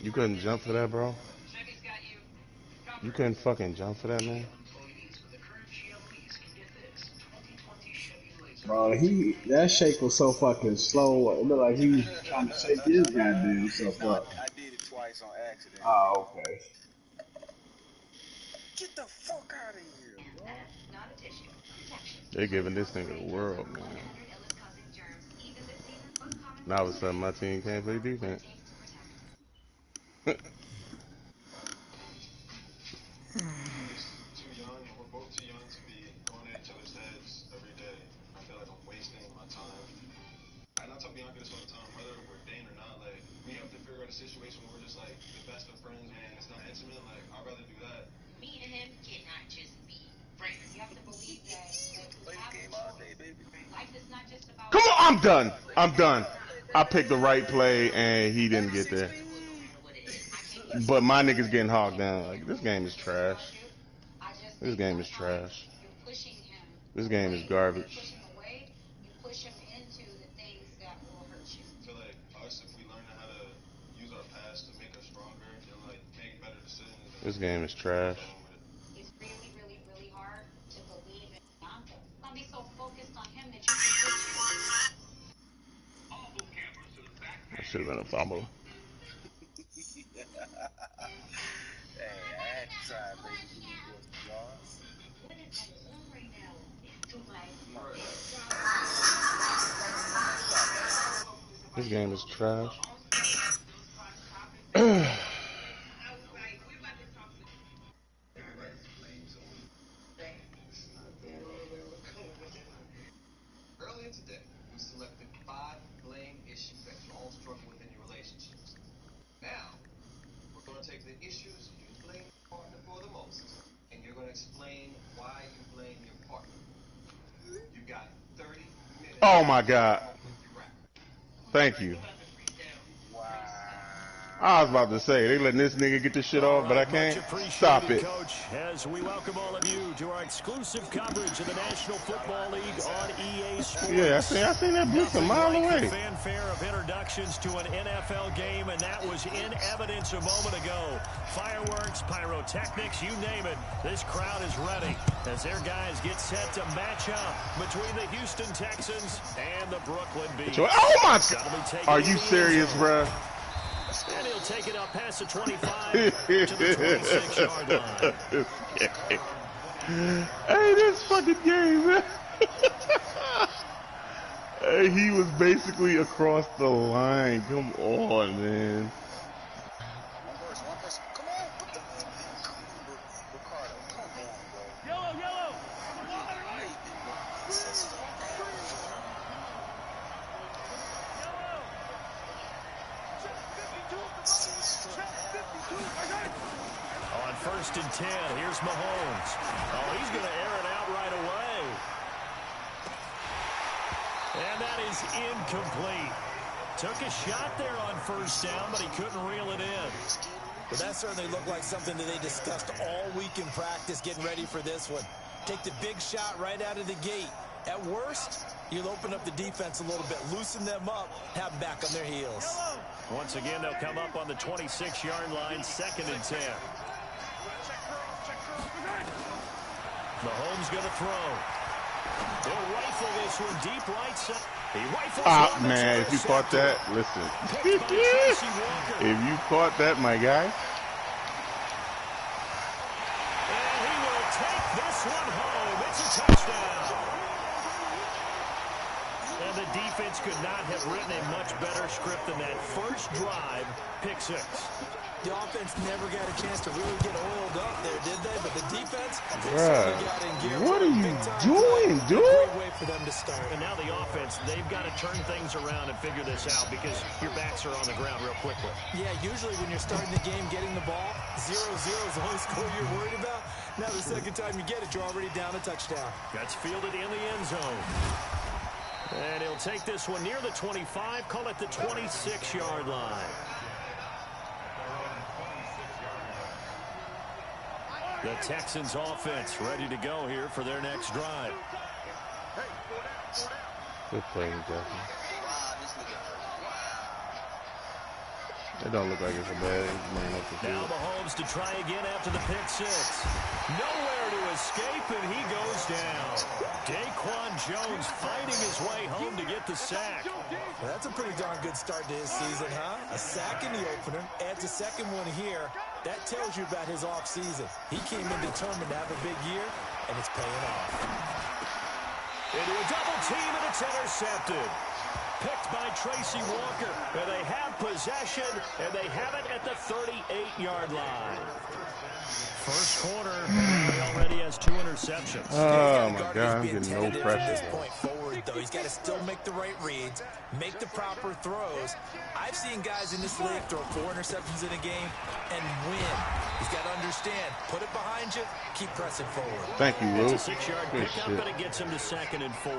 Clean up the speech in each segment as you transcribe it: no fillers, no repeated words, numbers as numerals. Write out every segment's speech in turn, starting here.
You couldn't jump for that, bro? You couldn't fucking jump for that, man? Bro, that shake was so fucking slow. It looked like he was trying to shake his goddamn self No, up. I did it twice on accident. Oh, okay. Get the fuck out of here, bro. They giving this nigga the world, man. Now all of a sudden my team can't play defense. Too young, and we're both too young to be going at each other's heads every day. I feel like I'm wasting my time. And I tell Bianca this all the time, whether we're dating or not, like, we have to figure out a situation where we're just like the best of friends and it's not intimate. Like, I'd rather do that. Me and him cannot just be friends. You have to believe that Play the game all day, baby. life is not just about. Come on, I'm done. I'm done. I picked the right play and he didn't get there. But my niggas getting hogged down. Like, this game is trash. This game is trash. This game is garbage. You push him into the things that will hurt you. I feel like us, if we learn how to use our past to make us stronger and like make better decisions. This game is trash. It's really, really, really hard to believe in Bianca. Don't be so focused on him that you forget. That should have been a fumble. Hey, I had to try, baby. This game is trash. Earlier today, we selected 5 blame issues that you all struggle with in your relationships. Now, we're going to take the issues you blame your partner for the most, and you're going to explain why you blame your partner. You got 30 minutes. Oh my God. Thank you. I was about to say, they letting this nigga get this shit off, but I can't. Stop it. Coach, as we welcome all of you to our exclusive coverage of the National Football League on EA Sports. Yeah, I seen that blitz a mile away. The fanfare of introductions to an NFL game, and that was in evidence a moment ago. Fireworks, pyrotechnics, you name it. This crowd is ready as their guys get set to match up between the Houston Texans and the Brooklyn Bees. Oh my God. Are you serious, bruh? And he'll take it up past the 25 to the 26-yard line. Hey, this fucking game, man. Hey, he was basically across the line. Come on, man. One person. Come on. Ricardo, come on, bro. Yellow. On 1st and 10, here's Mahomes. Oh, he's going to air it out right away. And that is incomplete. Took a shot there on 1st down, but he couldn't reel it in. But that certainly looked like something that they discussed all week in practice, getting ready for this one. Take the big shot right out of the gate. At worst, you'll open up the defense a little bit, loosen them up, have them back on their heels. Once again, they'll come up on the 26-yard line, 2nd and 10. Mahomes going to throw. They'll rifle this one deep right side. Man, if you caught that, listen. If you caught that, my guy. And he will take this one home. It's a touchdown. And the defense could not have written a much better script than that. First drive, pick 6. The offense never got a chance to really get oiled up there, did they? But the defense, they Bruh, certainly got in gear. what are you doing, dude? Great way for them to start. And now the offense, they've got to turn things around and figure this out because your backs are on the ground real quickly. Yeah, usually when you're starting the game, getting the ball, 0-0 is the only score you're worried about. Now the second time you get it, you're already down a touchdown. That's fielded in the end zone. And he'll take this one near the 25, call it the 26-yard line. The Texans offense ready to go here for their next drive. Good playing, Jeffy. It don't look like it's a bad man up the Now field. Mahomes to try again after the pick six. Nowhere to escape, and he goes down. Daquan Jones fighting his way home to get the sack. Well, that's a pretty darn good start to his season, huh? A sack in the opener, adds a second one here. That tells you about his offseason. He came in determined to have a big year, and it's paying off. Into a double team, and it's intercepted. Picked by Tracy Walker, and they have possession, and they have it at the 38-yard line. First quarter, he already has 2 interceptions. Oh my God, I'm getting no pressure. At this point forward, though, he's got to still make the right reads, make the proper throws. I've seen guys in this league throw 4 interceptions in a game and win. He's got to understand, put it behind you, keep pressing forward. Thank you, Luke. It's a 6-yard Good pickup, shit. but it gets him to 2nd and 4.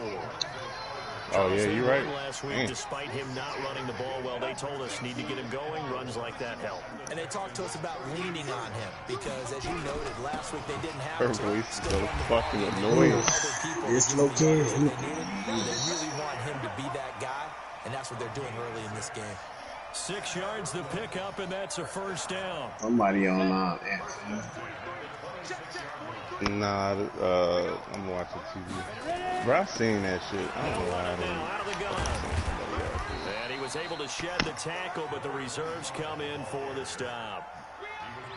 Oh yeah, you're right. Last week, Man. despite him not running the ball well, they told us need to get him going. Runs like that help. And they talked to us about leaning on him because, as you noted, last week they didn't have Her to. voice is Still so run the fucking ball. annoying. Other people It's give the okay. yards that they needed. They really want him to be that guy, and that's what they're doing early in this game. 6 yards the pickup, and that's a first down. Somebody on Nah, I'm watching TV. Bro, I've seen that shit. I don't know why I Now didn't. out of the gun. And he was able to shed the tackle, but the reserves come in for the stop.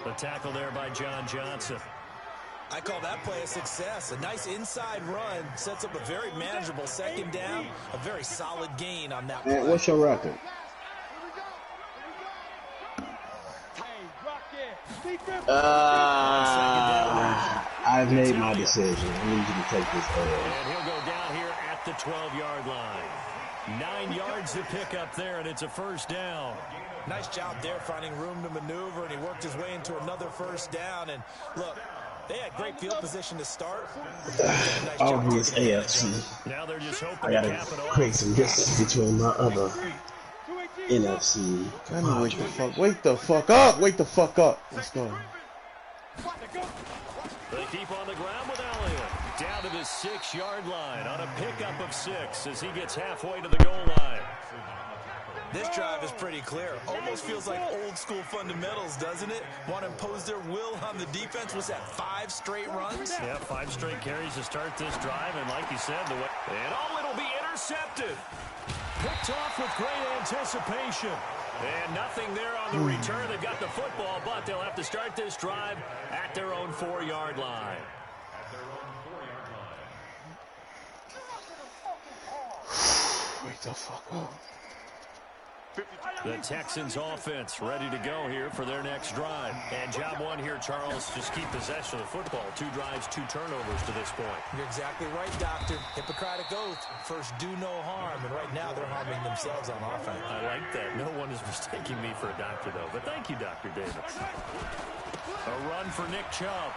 The tackle there by John Johnson. I call that play a success. A nice inside run sets up a very manageable second down, a very solid gain on that play. Man, what's your record? I've made my decision. I need you to take this L. And he'll go down here at the 12-yard line. 9 yards to pick up there, and it's a first down. Nice job there finding room to maneuver, and he worked his way into another first down. And look, they had great field position to start. Oh, he's AFC. Now they're just hoping I gotta to cap it off. create some distance between my other NFC. Let me wake the fuck. Wake the fuck up. Wake the fuck up. Let's go. They keep on the ground with Elliott. Down to the 6-yard line on a pickup of 6 as he gets halfway to the goal line. This drive is pretty clear. Almost feels like old school fundamentals, doesn't it? Want to impose their will on the defense. Was that 5 straight runs? Yeah, 5 straight carries to start this drive, and like you said, it'll be intercepted. Picked off with great anticipation. And nothing there on the return. They've got the football, but they'll have to start this drive at their own 4-yard line. Wake the fuck up. The Texans offense ready to go here for their next drive. And job one here, Charles, just keep possession of the football. 2 drives, 2 turnovers to this point. You're exactly right, Doctor. Hippocratic oath. First, do no harm. And right now, they're harming themselves on offense. I like that. No one is mistaking me for a doctor, though. But thank you, Dr. Davis. A run for Nick Chubb.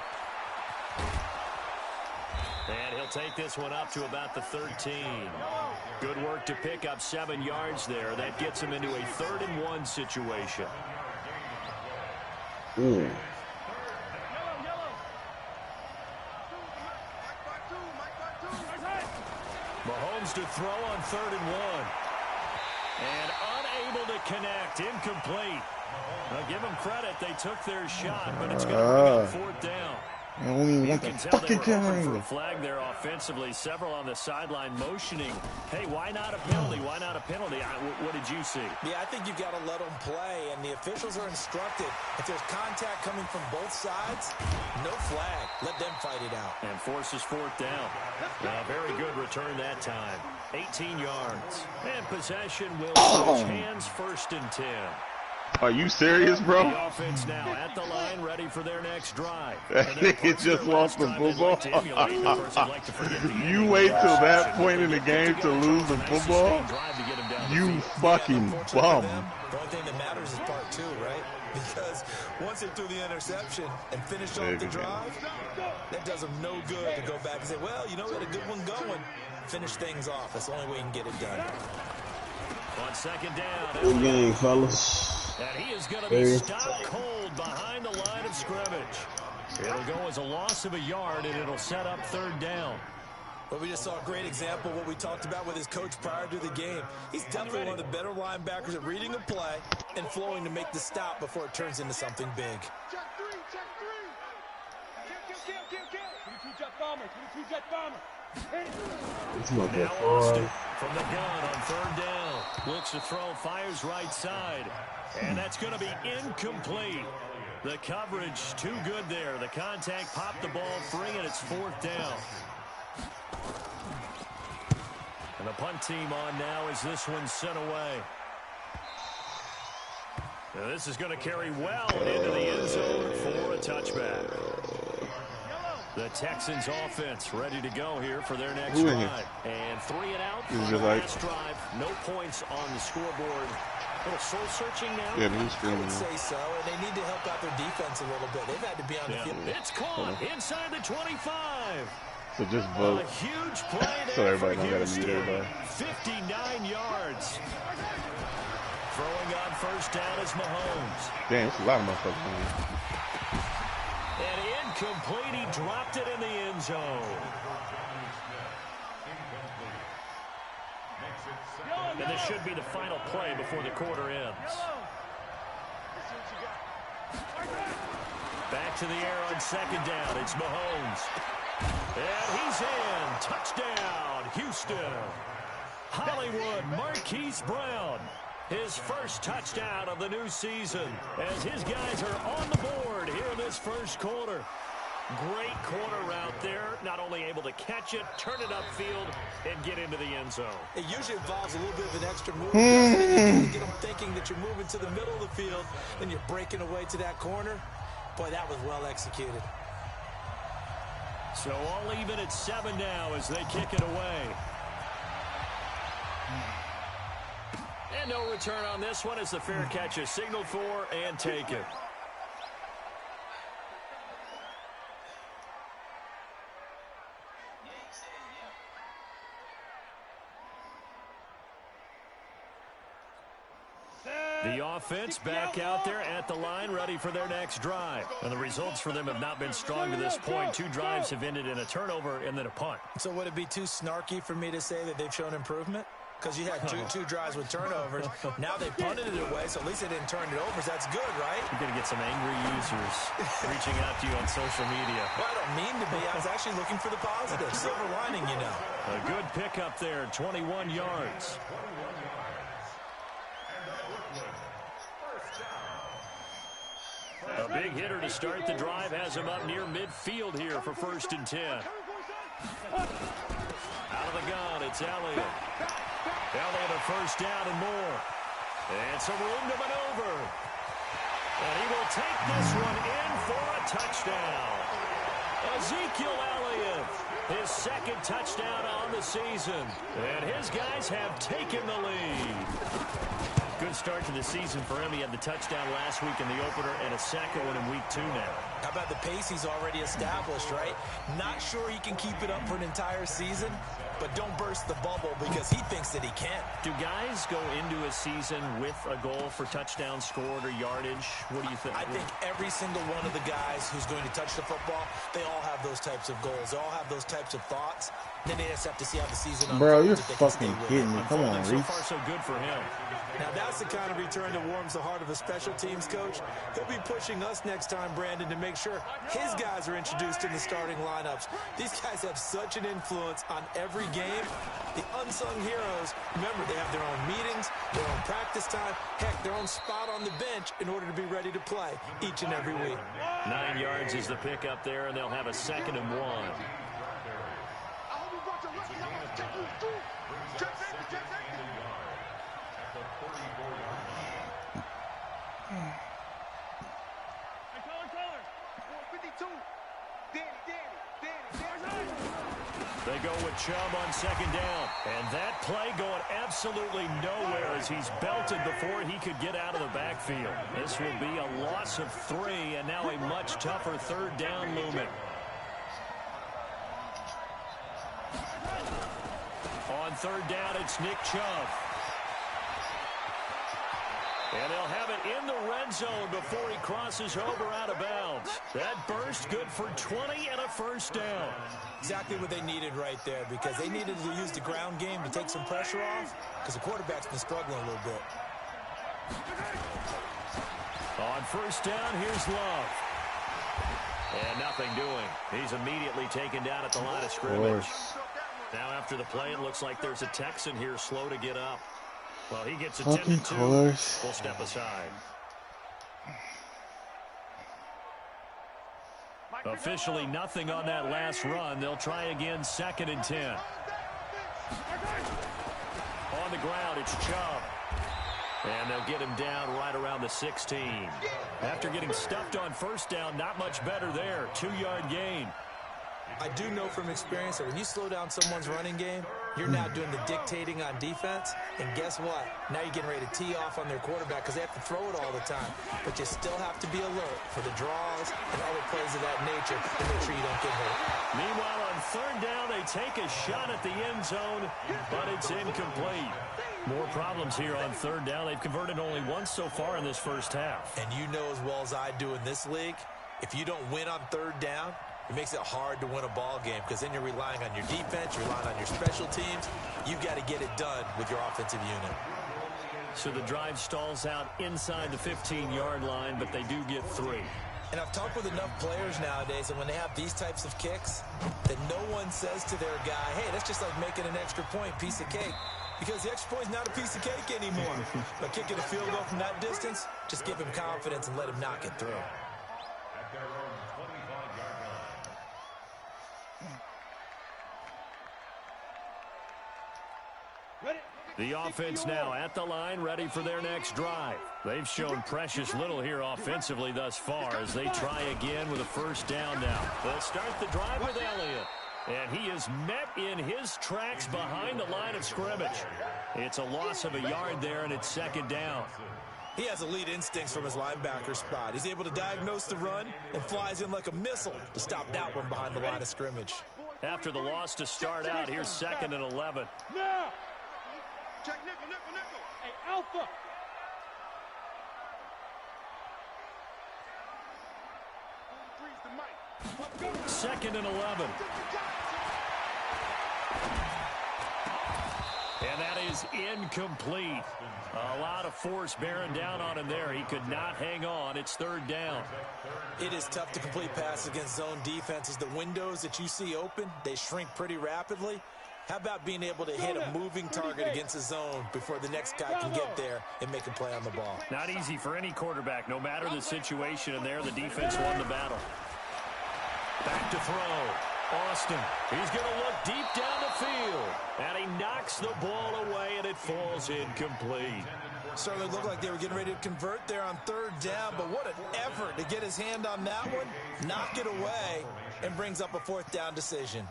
And he'll take this one up to about the 13. Good work to pick up 7 yards there. That gets him into a 3rd and 1 situation. Mahomes to throw on 3rd and 1. And unable to connect. Incomplete. Now, give them credit. They took their shot, but it's going to bring up 4th down. I don't even want the You can tell they fucking were hoping for a camera. flag there offensively. Several on the sideline motioning. Hey, why not a penalty? Why not a penalty? What did you see? Yeah, I think you've got to let them play, and the officials are instructed. If there's contact coming from both sides, no flag. Let them fight it out. And forces 4th down. Very good return that time. 18 yards. And possession will switch hands 1st and 10. Are you serious, bro? The offense now at the line, ready for their next drive. That nigga just lost the football. You wait till that point in the game to lose the football? You fucking bum. The only thing that matters is part 2, right? Because once they threw the interception and finished off the drive, that does them no good to go back and say, well, you know, we had a good one going. Finish things off. That's the only way you can get it done. On 2nd down. Good game, fellas. And he is going to be stopped cold behind the line of scrimmage. It'll go as a loss of a yard, and it'll set up 3rd down. Well, we just saw a great example of what we talked about with his coach prior to the game. He's definitely one of the better linebackers at reading a play and flowing to make the stop before it turns into something big. Check three. Kill. 22 jet bomber. Now Austin from the gun on third down. Looks to throw, fires right side. And that's going to be incomplete. The coverage too good there. The contact popped the ball free, and it's fourth down. And the punt team on now as this one's sent away. Now this is going to carry well into the end zone for a touchback. The Texans offense ready to go here for their next drive. And 3 and out for the last drive. No points on the scoreboard. A little soul-searching now. Yeah, he's screaming. I would say so, and they need to help out their defense a little bit. They've had to be on the field. It's caught inside the 25. So just vote. A huge play there So everybody for don't gotta Houston. mute everybody. 59 yards. Throwing on first down is Mahomes. Damn, it's a lot of motherfuckers in here. And incomplete. He dropped it in the end zone. And this should be the final play before the quarter ends. Back to the air on second down. It's Mahomes. And he's in. Touchdown, Houston. Hollywood Marquise Brown. His first touchdown of the new season as his guys are on the board here in this first quarter. Great corner route there. Not only able to catch it, turn it upfield, and get into the end zone. It usually involves a little bit of an extra move. You get them thinking that you're moving to the middle of the field, then you're breaking away to that corner. Boy, that was well executed. So all even at 7 now as they kick it away. And no return on this one as the fair catch is signaled for and taken. The offense back out there at the line, ready for their next drive. And the results for them have not been strong to this point. 2 drives have ended in a turnover and then a punt. So would it be too snarky for me to say that they've shown improvement? Because you had two drives with turnovers. Now they punted it away, so at least they didn't turn it over. So that's good, right? You're going to get some angry users reaching out to you on social media. Well, I don't mean to be. I was actually looking for the positive. Silver lining, you know. A good pickup there, 21 yards. A big hitter to start the drive has him up near midfield here for 1st and 10. Out of the gun, it's Elliott. Elliott a first down and more. And some room to maneuver. And he will take this one in for a touchdown. Ezekiel Elliott, his 2nd touchdown on the season. And his guys have taken the lead. Good start to the season for him. He had the touchdown last week in the opener and a 2nd one in week 2 now. How about the pace he's already established, right? Not sure he can keep it up for an entire season, but don't burst the bubble because he thinks that he can. Do guys go into a season with a goal for touchdowns scored or yardage? What do you think? I think every single one of the guys who's going to touch the football, they all have those types of goals. They all have those types of thoughts. Then they just have to see how the season unfolds. Bro, you're if they can stay fucking with kidding it. me. Come on, So Reese. far, so good for him. Now, that's the kind of return that warms the heart of a special teams coach. He'll be pushing us next time, Brandon, to make sure his guys are introduced in the starting lineups. These guys have such an influence on every game. The unsung heroes, remember, they have their own meetings, their own practice time, heck, their own spot on the bench in order to be ready to play each and every week. 9 yards is the pickup there, and they'll have a 2nd and 1. They go with Chubb on 2nd down. And that play going absolutely nowhere as he's belted before he could get out of the backfield. This will be a loss of 3 and now a much tougher 3rd down movement. On 3rd down, it's Nick Chubb. And they'll have it in the red zone before he crosses over out of bounds. That burst good for 20 and a first down. Exactly what they needed right there, because they needed to use the ground game to take some pressure off, because the quarterback's been struggling a little bit. On first down, here's Love. And nothing doing. He's immediately taken down at the line of scrimmage. Now after the play, it looks like there's a Texan here slow to get up. Well, he gets attended to. We'll step aside. Officially nothing on that last run. They'll try again, 2nd and 10. On the ground, it's Chubb. And they'll get him down right around the 16. After getting stuffed on first down, not much better there. 2-yard gain. I do know from experience that when you slow down someone's running game, you're now doing the dictating on defense. And guess what? Now you're getting ready to tee off on their quarterback because they have to throw it all the time. But you still have to be alert for the draws and other plays of that nature to make sure you don't get hurt. Meanwhile, on 3rd down, they take a shot at the end zone, but it's incomplete. More problems here on 3rd down. They've converted only once so far in this first half. And you know as well as I do in this league, if you don't win on 3rd down, it makes it hard to win a ball game because then you're relying on your defense, you're relying on your special teams. You've got to get it done with your offensive unit. So the drive stalls out inside the 15-yard line, but they do get 3. And I've talked with enough players nowadays, and when they have these types of kicks, that no one says to their guy, hey, that's just like making an extra point, piece of cake. Because the extra point is not a piece of cake anymore. But kicking a field goal from that distance, just give him confidence and let him knock it through. The offense now at the line, ready for their next drive. They've shown precious little here offensively thus far as they try again with a first down now. They'll start the drive with Elliott. And he is met in his tracks behind the line of scrimmage. It's a loss of a yard there, and it's 2nd down. He has elite instincts from his linebacker spot. He's able to diagnose the run and flies in like a missile to stop that one behind the line of scrimmage. After the loss to start out, here's 2nd and 11. Now! Check nickel, nickel, nickel. Hey, Alpha! 2nd and 11. And that is incomplete. A lot of force bearing down on him there. He could not hang on. It's 3rd down. It is tough to complete passes against zone defenses. The windows that you see open, they shrink pretty rapidly. How about being able to hit a moving target against a zone before the next guy can get there and make a play on the ball? Not easy for any quarterback, no matter the situation. And there, the defense won the battle. Back to throw. Austin. He's going to look deep down the field. And he knocks the ball away, and it falls incomplete. Certainly looked like they were getting ready to convert there on 3rd down, but what an effort to get his hand on that one, knock it away, and brings up a 4th down decision.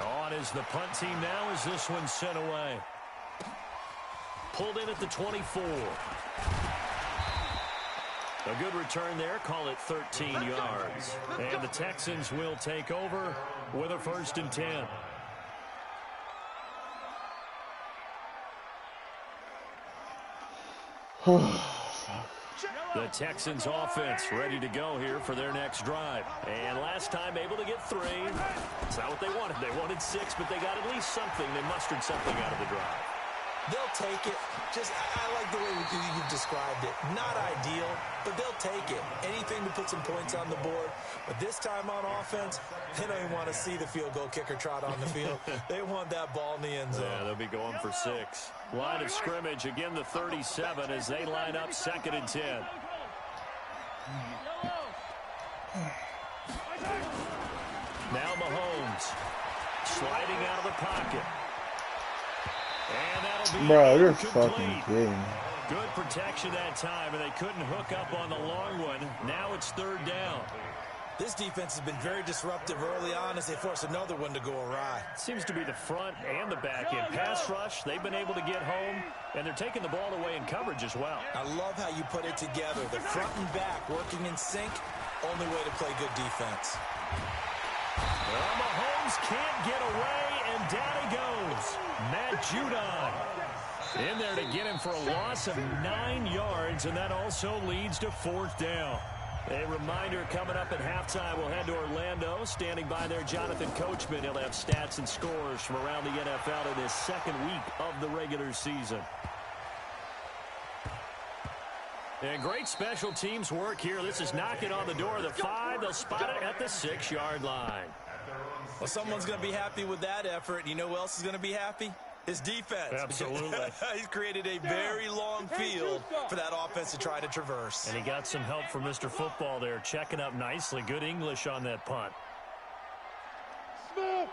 On is the punt team now as this one's sent away. Pulled in at the 24. A good return there, call it 13 yards. And the Texans will take over with a 1st and 10. The Texans offense ready to go here for their next drive. And last time able to get 3. It's not what they wanted. They wanted 6, but they got at least something. They mustered something out of the drive. They'll take it. I like the way you've described it. Not ideal, but they'll take it. Anything to put some points on the board. But this time on offense, they don't even want to see the field goal kicker trot on the field. They want that ball in the end zone. Yeah, they'll be going for 6. Line of scrimmage, again the 37 as they line up 2nd and 10. Now Mahomes sliding out of the pocket. And that'll be Bro, you're incomplete. fucking kidding. Good protection that time, and they couldn't hook up on the long one. Now it's 3rd down. This defense has been very disruptive early on as they force another one to go awry. Seems to be the front and the back end. Pass rush, they've been able to get home, and they're taking the ball away in coverage as well. I love how you put it together. The front and back working in sync, only way to play good defense. Well, Mahomes Mahomes can't get away, and down he goes. Matt Judon in there to get him for a loss of 9 yards, and that also leads to 4th down. A reminder coming up at halftime, we'll head to Orlando. Standing by there, Jonathan Coachman. He'll have stats and scores from around the NFL in his second week of the regular season. And great special teams work here. This is knocking on the door of the 5. They'll spot it at the 6-yard line. Well, someone's going to be happy with that effort. You know who else is going to be happy? His defense. Absolutely. He's created a very long field for that offense to try to traverse. And he got some help from Mr. Football there, checking up nicely. Good English on that punt. Smith.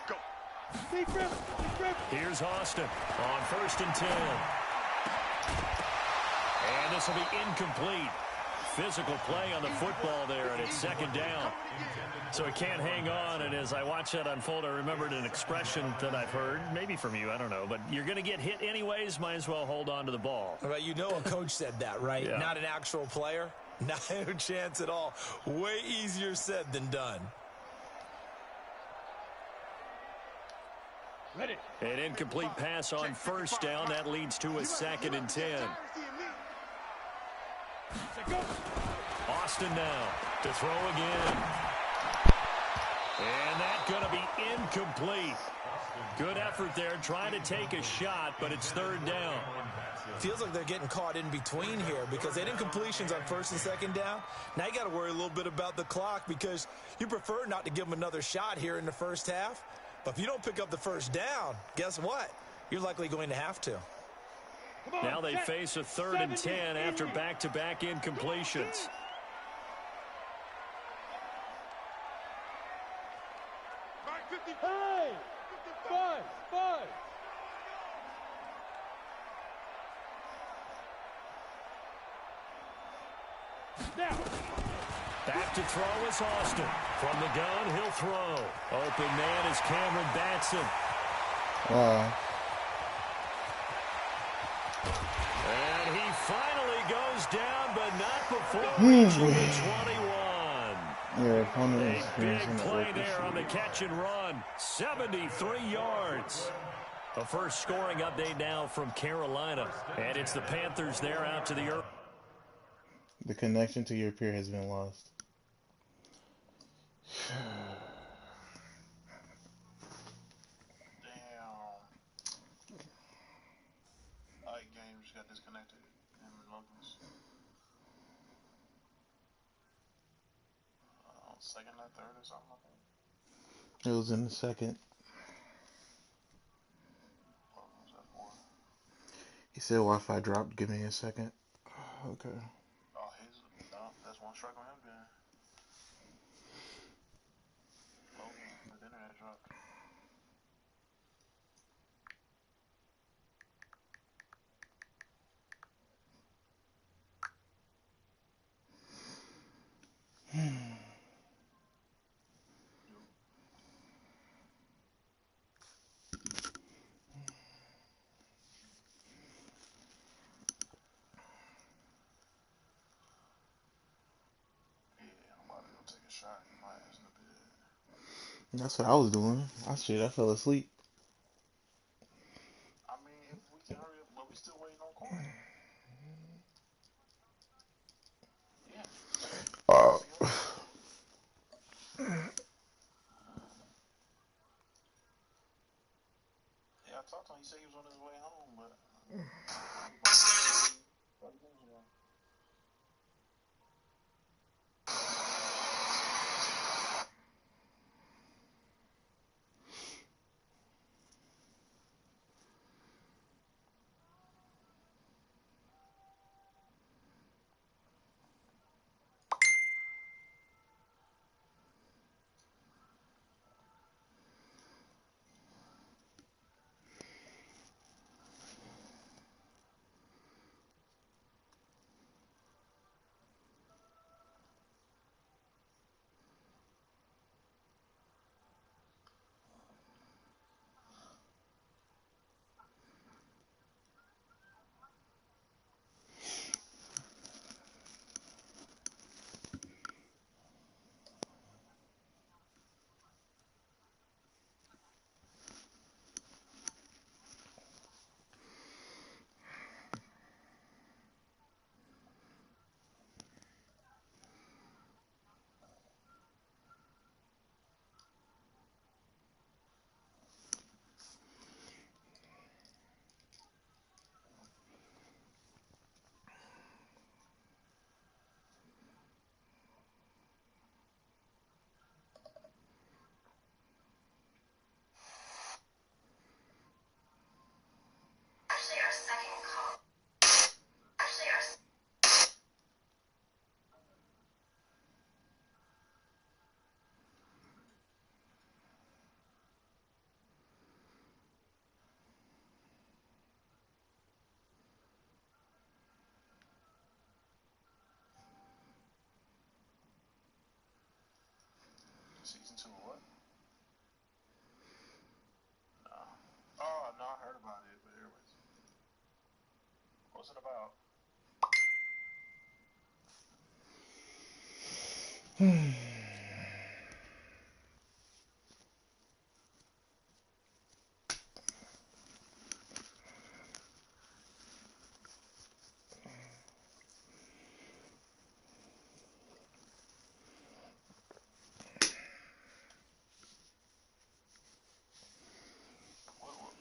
Go. Here's Austin on 1st and 10. And this will be incomplete. Physical play on the football there, and it's 2nd down. So he can't hang on, and as I watch that unfold, I remembered an expression that I've heard, maybe from you, I don't know, but you're going to get hit anyways, might as well hold on to the ball. Well, you know a coach said that, right? Yeah. Not an actual player. Not a chance at all. Way easier said than done. Ready. An incomplete pass on 1st down. That leads to a 2nd and 10. Austin now to throw again. And that's going to be incomplete. Good effort there trying to take a shot, but it's 3rd down. Feels like they're getting caught in between here because they had incompletions on 1st and 2nd down. Now you got to worry a little bit about the clock because you prefer not to give them another shot here in the first half. But if you don't pick up the 1st down, guess what? You're likely going to have to. Now they face a 3rd and 10 after back-to-back incompletions. Hey! 5. Now. Back to throw is Austin. From the gun, he'll throw. Open man is Cameron Batson. Wow. And he finally goes down, but not before reaching the 21. Your opponent A is big finishing the play work there on the issue. catch and run. 73 yards. A first scoring update now from Carolina. And it's the Panthers there out to the earth. The connection to your peer has been lost. Game just got disconnected in Locals. Second or 3rd or something like that. It was in the 2nd. What was that for? He said Wi-Fi dropped. Give me a second. Okay. Oh, that's one strike on him then. Logan, the internet dropped. Shot in my ass in the bed. That's what I was doing. I fell asleep. I mean, if we can hurry up, but we still waiting on Corey. Yeah. Yeah, I talked to him. He said he was on his way home, but. Season 2 of what? No. Oh, no, I heard about it, but anyways. What's it about?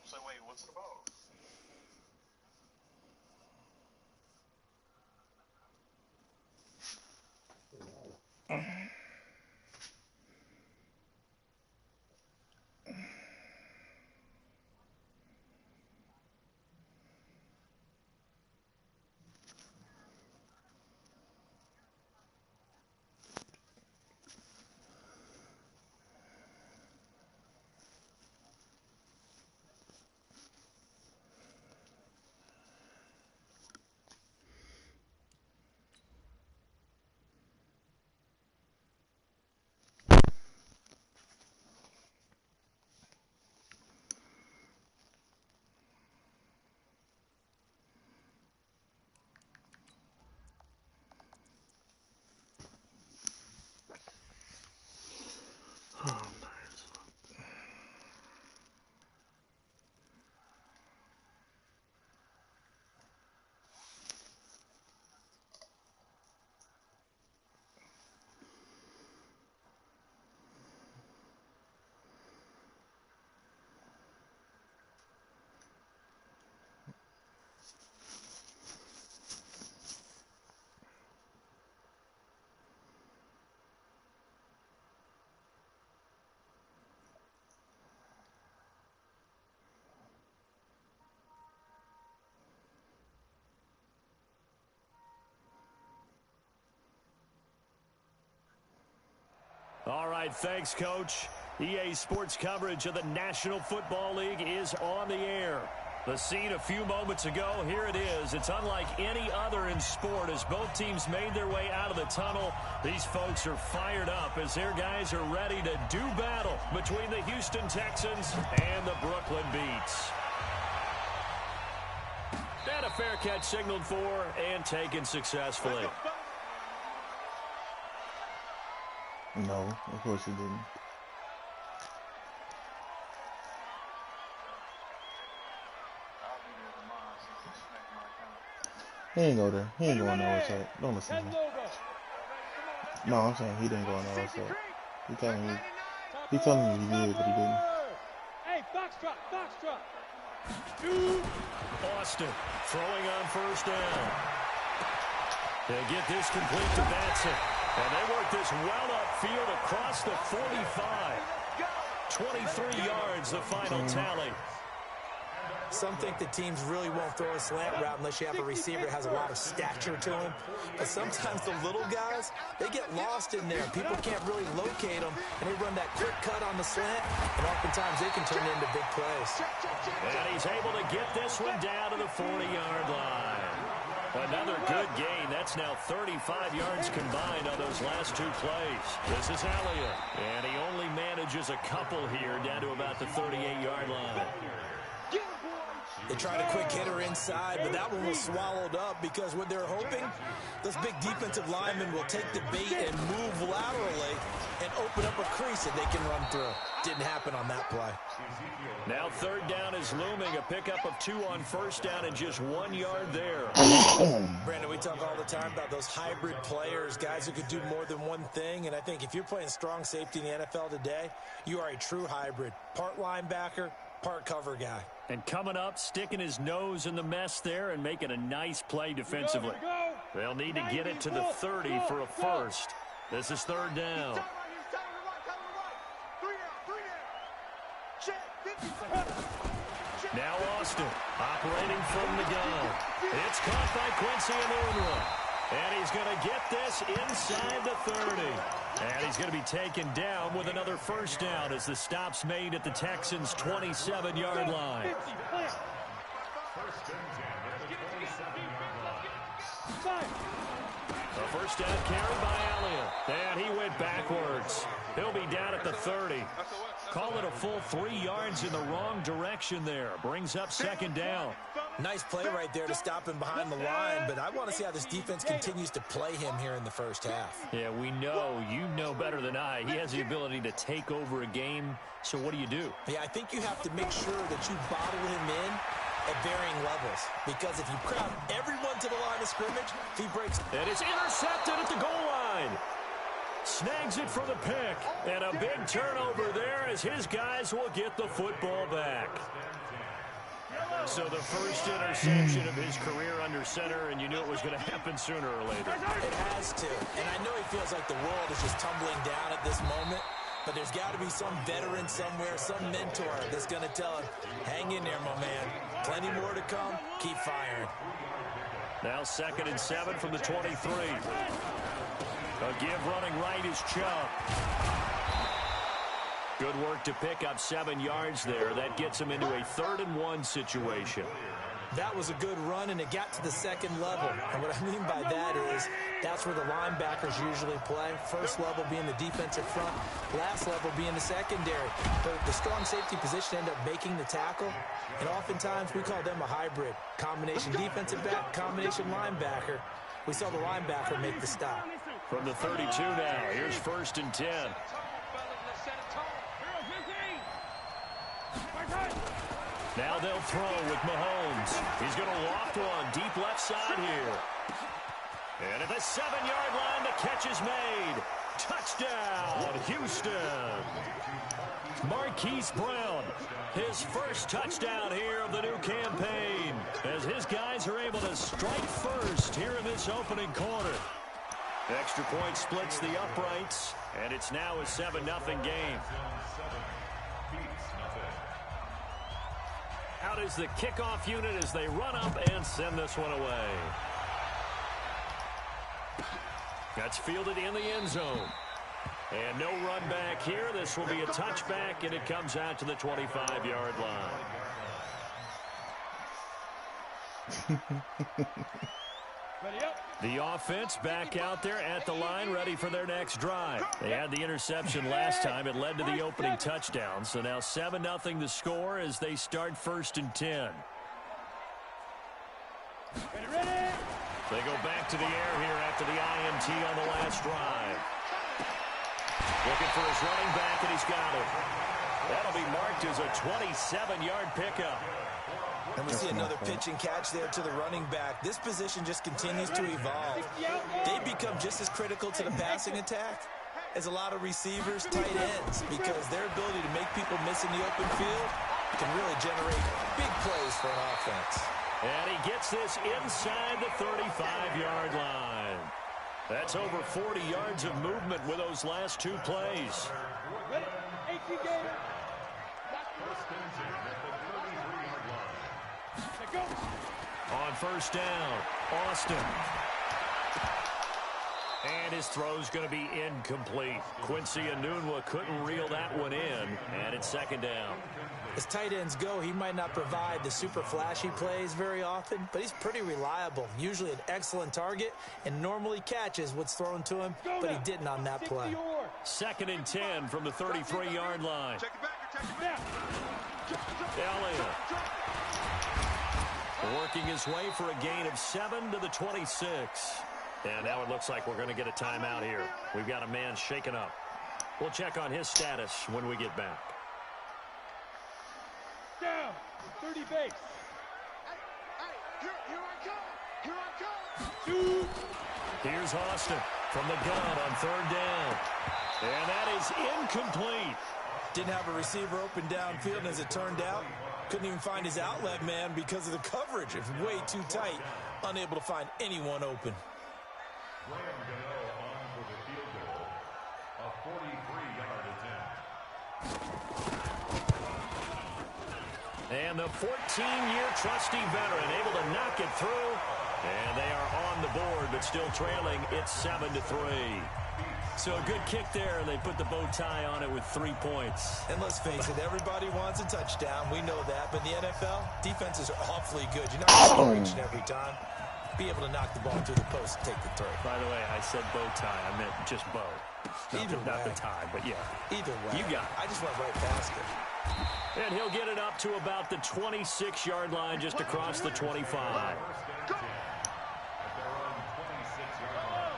So wait, what's it about? All right, thanks, Coach. EA Sports coverage of the National Football League is on the air. The scene a few moments ago, here it is. It's unlike any other in sport as both teams made their way out of the tunnel. These folks are fired up as their guys are ready to do battle between the Houston Texans and the Brooklyn Beats. And a fair catch signaled for and taken successfully. No, of course he didn't. He ain't go there. He ain't going nowhere, so don't listen to him. No, I'm saying he didn't go nowhere, so he telling you he did, but he didn't. Hey, foxtrot. Austin throwing on first down. They get this complete to Batson. And they work this well upfield across the 45. 23 yards, the final tally. Some think the teams really won't throw a slant route unless you have a receiver that has a lot of stature to him. But sometimes the little guys, they get lost in there. People can't really locate them, and they run that quick cut on the slant, and oftentimes they can turn into big plays. And he's able to get this one down to the 40-yard line. Another good gain. That's now 35 yards combined on those last two plays. This is Elliott, and he only manages a couple here down to about the 38-yard line. They tried a quick hitter inside, but that one was swallowed up because what they're hoping, those big defensive linemen will take the bait and move laterally and open up a crease that they can run through. Didn't happen on that play. Now third down is looming, a pickup of 2 on first down and just 1 yard there. Brandon, we talk all the time about those hybrid players, guys who could do more than one thing, and I think if you're playing strong safety in the NFL today, you are a true hybrid. Part linebacker, part cover guy. And coming up, sticking his nose in the mess there and making a nice play defensively. They'll need to get it to the 30 for a first. This is third down. Now Austin operating from the gun. It's caught by Quincy Enunwa. And he's going to get this inside the 30. And he's going to be taken down with another first down as the stop's made at the Texans' 27-yard line. A first down carry by Elliott. And he went backwards. He'll be down at the 30. Call it a full 3 yards in the wrong direction there. Brings up second down. Nice play right there to stop him behind the line, but I want to see how this defense continues to play him here in the first half. Yeah, we know. You know better than I. He has the ability to take over a game. So what do you do? Yeah, I think you have to make sure that you bottle him in at varying levels, because if you crowd everyone to the line of scrimmage, if he breaks... And it's intercepted at the goal line. Snags it for the pick. And a big turnover there as his guys will get the football back. So the first interception of his career under center, and you knew it was going to happen sooner or later. It has to. And I know he feels like the world is just tumbling down at this moment, but there's got to be some veteran somewhere, some mentor that's going to tell him, hang in there, my man. Plenty more to come. Keep firing. Now 2nd and 7 from the 23. A give running right is Chubb. Good work to pick up 7 yards there. That gets him into a 3rd and 1 situation. That was a good run, and it got to the second level. And what I mean by that is that's where the linebackers usually play. First level being the defensive front, last level being the secondary. But the strong safety position ended up making the tackle, and oftentimes we call them a hybrid. Combination defensive back, combination linebacker. We saw the linebacker make the stop. From the 32 now, here's 1st and 10. Now they'll throw with Mahomes. He's going to loft one deep left side here. And at the 7-yard line, the catch is made. Touchdown, Houston. Marquise Brown, his first touchdown here of the new campaign, as his guys are able to strike first here in this opening quarter. Extra point splits the uprights, and it's now a 7-0 game. Out is the kickoff unit as they run up and send this one away. That's fielded in the end zone. And no run back here. This will be a touchback, and it comes out to the 25-yard line. The offense back out there at the line, ready for their next drive. They had the interception last time. It led to the opening touchdown. So now 7-0 the score as they start 1st and 10. They go back to the air here after the INT on the last drive. Looking for his running back, and he's got it. That'll be marked as a 27-yard pickup. And we see another pitch and catch there to the running back. This position just continues to evolve. They become just as critical to the passing attack as a lot of receivers, tight ends, because their ability to make people miss in the open field can really generate big plays for an offense. And he gets this inside the 35-yard line. That's over 40 yards of movement with those last 2 plays. On 1st down, Austin. And his throw's going to be incomplete. Quincy Enunwa couldn't reel that one in, and it's 2nd down. As tight ends go, he might not provide the super flashy plays very often, but he's pretty reliable. Usually an excellent target, and normally catches what's thrown to him, but he didn't on that play. 2nd and 10 from the 33-yard line. Elliott working his way for a gain of 7 to the 26. And now it looks like we're going to get a timeout here. We've got a man shaken up. We'll check on his status when we get back. Down, 30 base. Here Here's Austin from the gun on 3rd down. And that is incomplete. Didn't have a receiver open downfield, and as it turned out, couldn't even find his outlet man because of the coverage. It's way too tight, unable to find anyone open. And the 14-year trusty veteran able to knock it through. And they are on the board, but still trailing. It's 7-3. So a good kick there, and they put the bow tie on it with 3 points. And let's face it, everybody wants a touchdown. We know that. But in the NFL, defenses are awfully good. You're not going to score each and every time. Be able to knock the ball through the post and take the throw. By the way, I said bow tie. I meant just bow. Not the tie, but yeah. Either way. You got it. I just went right past it. And he'll get it up to about the 26-yard line, just across the 25.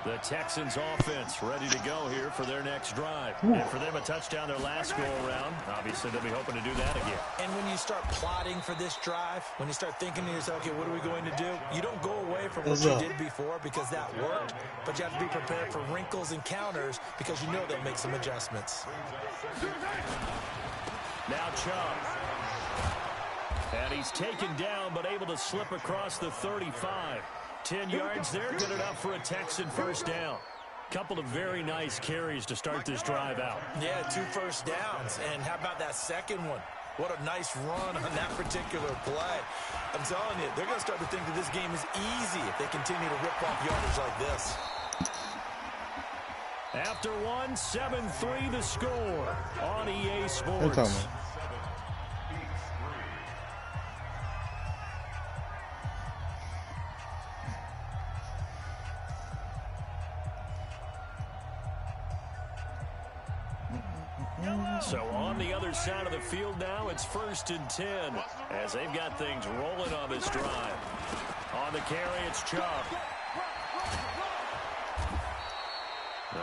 The Texans offense ready to go here for their next drive. And for them, a touchdown their last go-around. Obviously, they'll be hoping to do that again. And when you start plotting for this drive, when you start thinking to yourself, okay, what are we going to do? You don't go away from what you did before because that worked, but you have to be prepared for wrinkles and counters because you know they'll make some adjustments. Now Chubb. And he's taken down, but able to slip across the 35. 10 yards there, good enough for a Texan first down. Couple of very nice carries to start this drive out. Yeah, 2 first downs. And how about that second one? What a nice run on that particular play. I'm telling you, they're going to start to think that this game is easy if they continue to rip off yardage like this. After 1, 7-3 the score on EA Sports. So on the other side of the field now, it's 1st and 10 as they've got things rolling on this drive. On the carry, it's Chubb.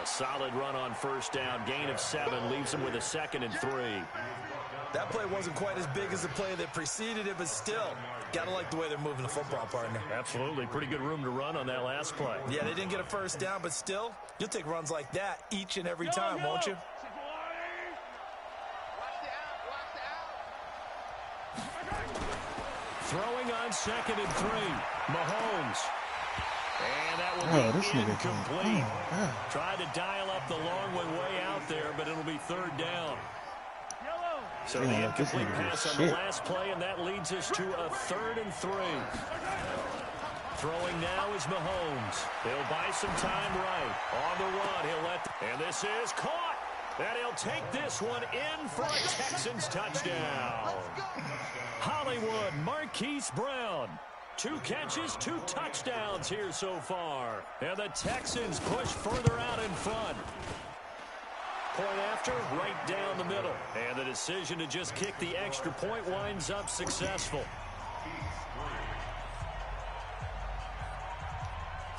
A solid run on first down. Gain of 7 leaves them with a 2nd and 3. That play wasn't quite as big as the play that preceded it, but still, gotta like the way they're moving the football, partner. Absolutely. Pretty good room to run on that last play. Yeah, they didn't get a first down, but still, you'll take runs like that each and every time, won't you? Throwing on 2nd and 3. Mahomes. And that will be incomplete. Tried to dial up the long one way out there, but it'll be 3rd down. So the incomplete pass on the last play, and that leads us to a 3rd and 3. Throwing now is Mahomes. He'll buy some time right. On the run, he'll let... And this is caught. And he'll take this one in for a Texans touchdown. Hollywood Marquise Brown. 2 catches, 2 touchdowns here so far. And the Texans push further out in front. Point after, right down the middle. And the decision to just kick the extra point winds up successful.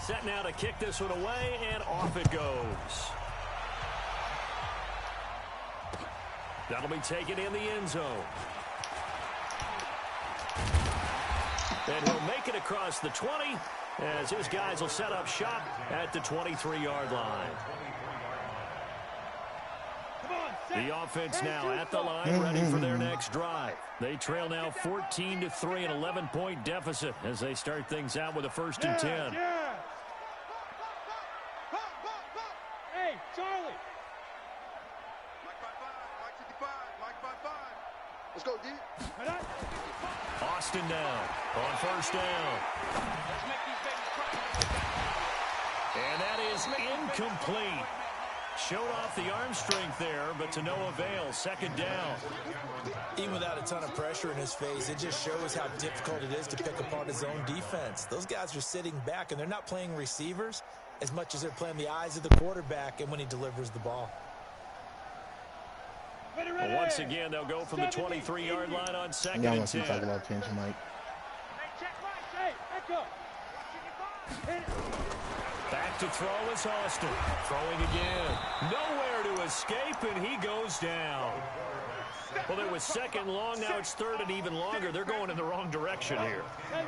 Set now to kick this one away, and off it goes. That'll be taken in the end zone. And he'll make it across the 20 as his guys will set up shop at the 23-yard line. The offense now at the line, ready for their next drive. They trail now 14-3, an 11-point deficit as they start things out with a 1st and 10. Hey, Charlie. Let's go, D. Austin down on 1st down. And that is incomplete. Showed off the arm strength there, but to no avail. 2nd down. Even without a ton of pressure in his face, it just shows how difficult it is to pick apart his own defense. Those guys are sitting back, and they're not playing receivers as much as they're playing the eyes of the quarterback and when he delivers the ball. Well, once again, they'll go from the 23-yard line on 2nd and 10. Talk about changing Mike. Back to throw is Austin. Throwing again. Nowhere to escape, and he goes down. Well, it was 2nd long. Now it's 3rd and even longer. They're going in the wrong direction here.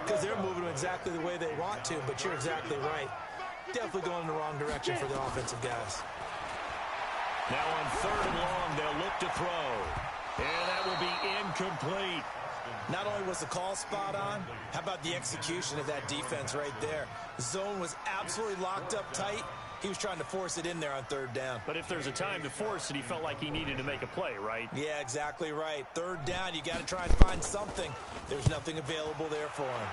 Because they're moving exactly the way they want to, but you're exactly right. Definitely going in the wrong direction for the offensive guys. Now on 3rd and long, they'll look to throw. And that will be incomplete. Not only was the call spot on, how about the execution of that defense right there? The zone was absolutely locked up tight. He was trying to force it in there on 3rd down. But if there's a time to force it, he felt like he needed to make a play, right? Yeah, exactly right. 3rd down, you got to try and find something. There's nothing available there for him.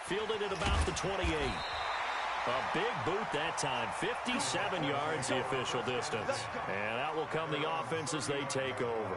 Fielded at about the 28. A big boot that time. 57 yards the official distance. And out will come the offense as they take over.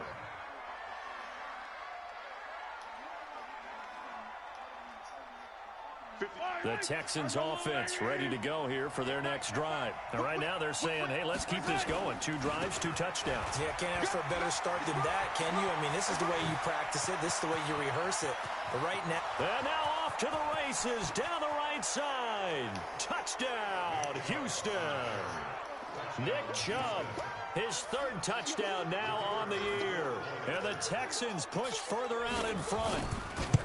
The Texans offense ready to go here for their next drive. And right now they're saying, hey, let's keep this going. 2 drives, 2 touchdowns. Yeah, can't ask for a better start than that, can you? I mean, this is the way you practice it. This is the way you rehearse it. But right now... And now off to the races down the right side. Touchdown, Houston. Nick Chubb, his 3rd touchdown now on the year. And the Texans push further out in front.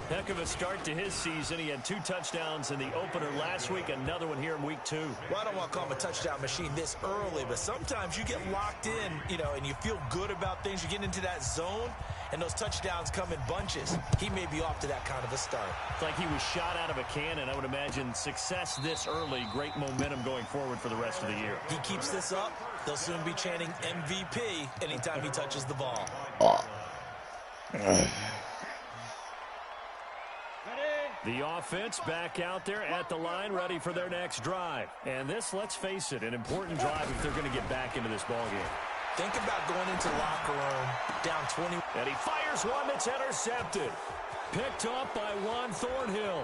Heck of a start to his season. He had 2 touchdowns in the opener last week, another one here in week 2. Well, I don't want to call him a touchdown machine this early, but sometimes you get locked in, you know, and you feel good about things. You get into that zone, and those touchdowns come in bunches. He may be off to that kind of a start. It's like he was shot out of a cannon. I would imagine success this early, great momentum going forward for the rest of the year. He keeps this up, they'll soon be chanting MVP anytime he touches the ball. The offense back out there at the line, ready for their next drive. And this, let's face it, an important drive if they're going to get back into this ballgame. Think about going into the locker room down 20. And he fires one that's intercepted. Picked up by Juan Thornhill.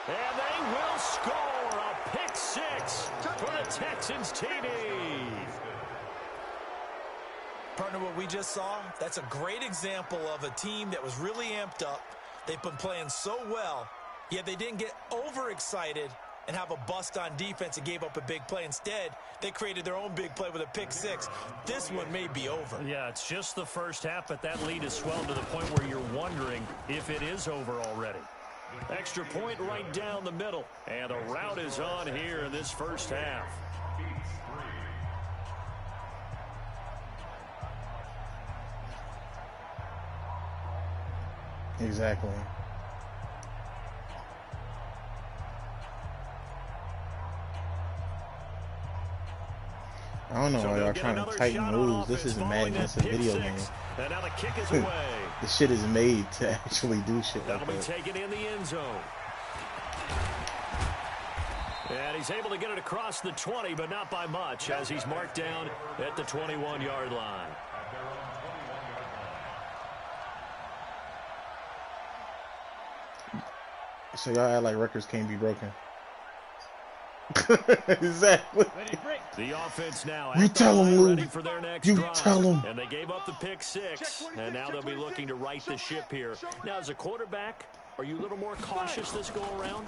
And they will score a pick 6 for the Texans TD. Partner, what we just saw, that's a great example of a team that was really amped up. They've been playing so well, yet they didn't get overexcited and have a bust on defense and gave up a big play. Instead, they created their own big play with a pick 6. This one may be over. Yeah, it's just the first half, but that lead has swelled to the point where you're wondering if it is over already. Extra point right down the middle, and a route is on here in this first half. Exactly. I don't know why y'all trying to tighten rules. This isn't Madden, it's a video game. And now the kick is away. This shit is made to actually do shit like That'll be taken in the end zone. And he's able to get it across the 20, but not by much, as he's marked down at the 21-yard line. So y'all act like records can't be broken. Exactly. The offense now you tell them, Lou. ready for their next you drive. tell them. And they gave up the pick 6, and now they'll be looking to right the ship here. Now, as a quarterback, are you a little more cautious this go around?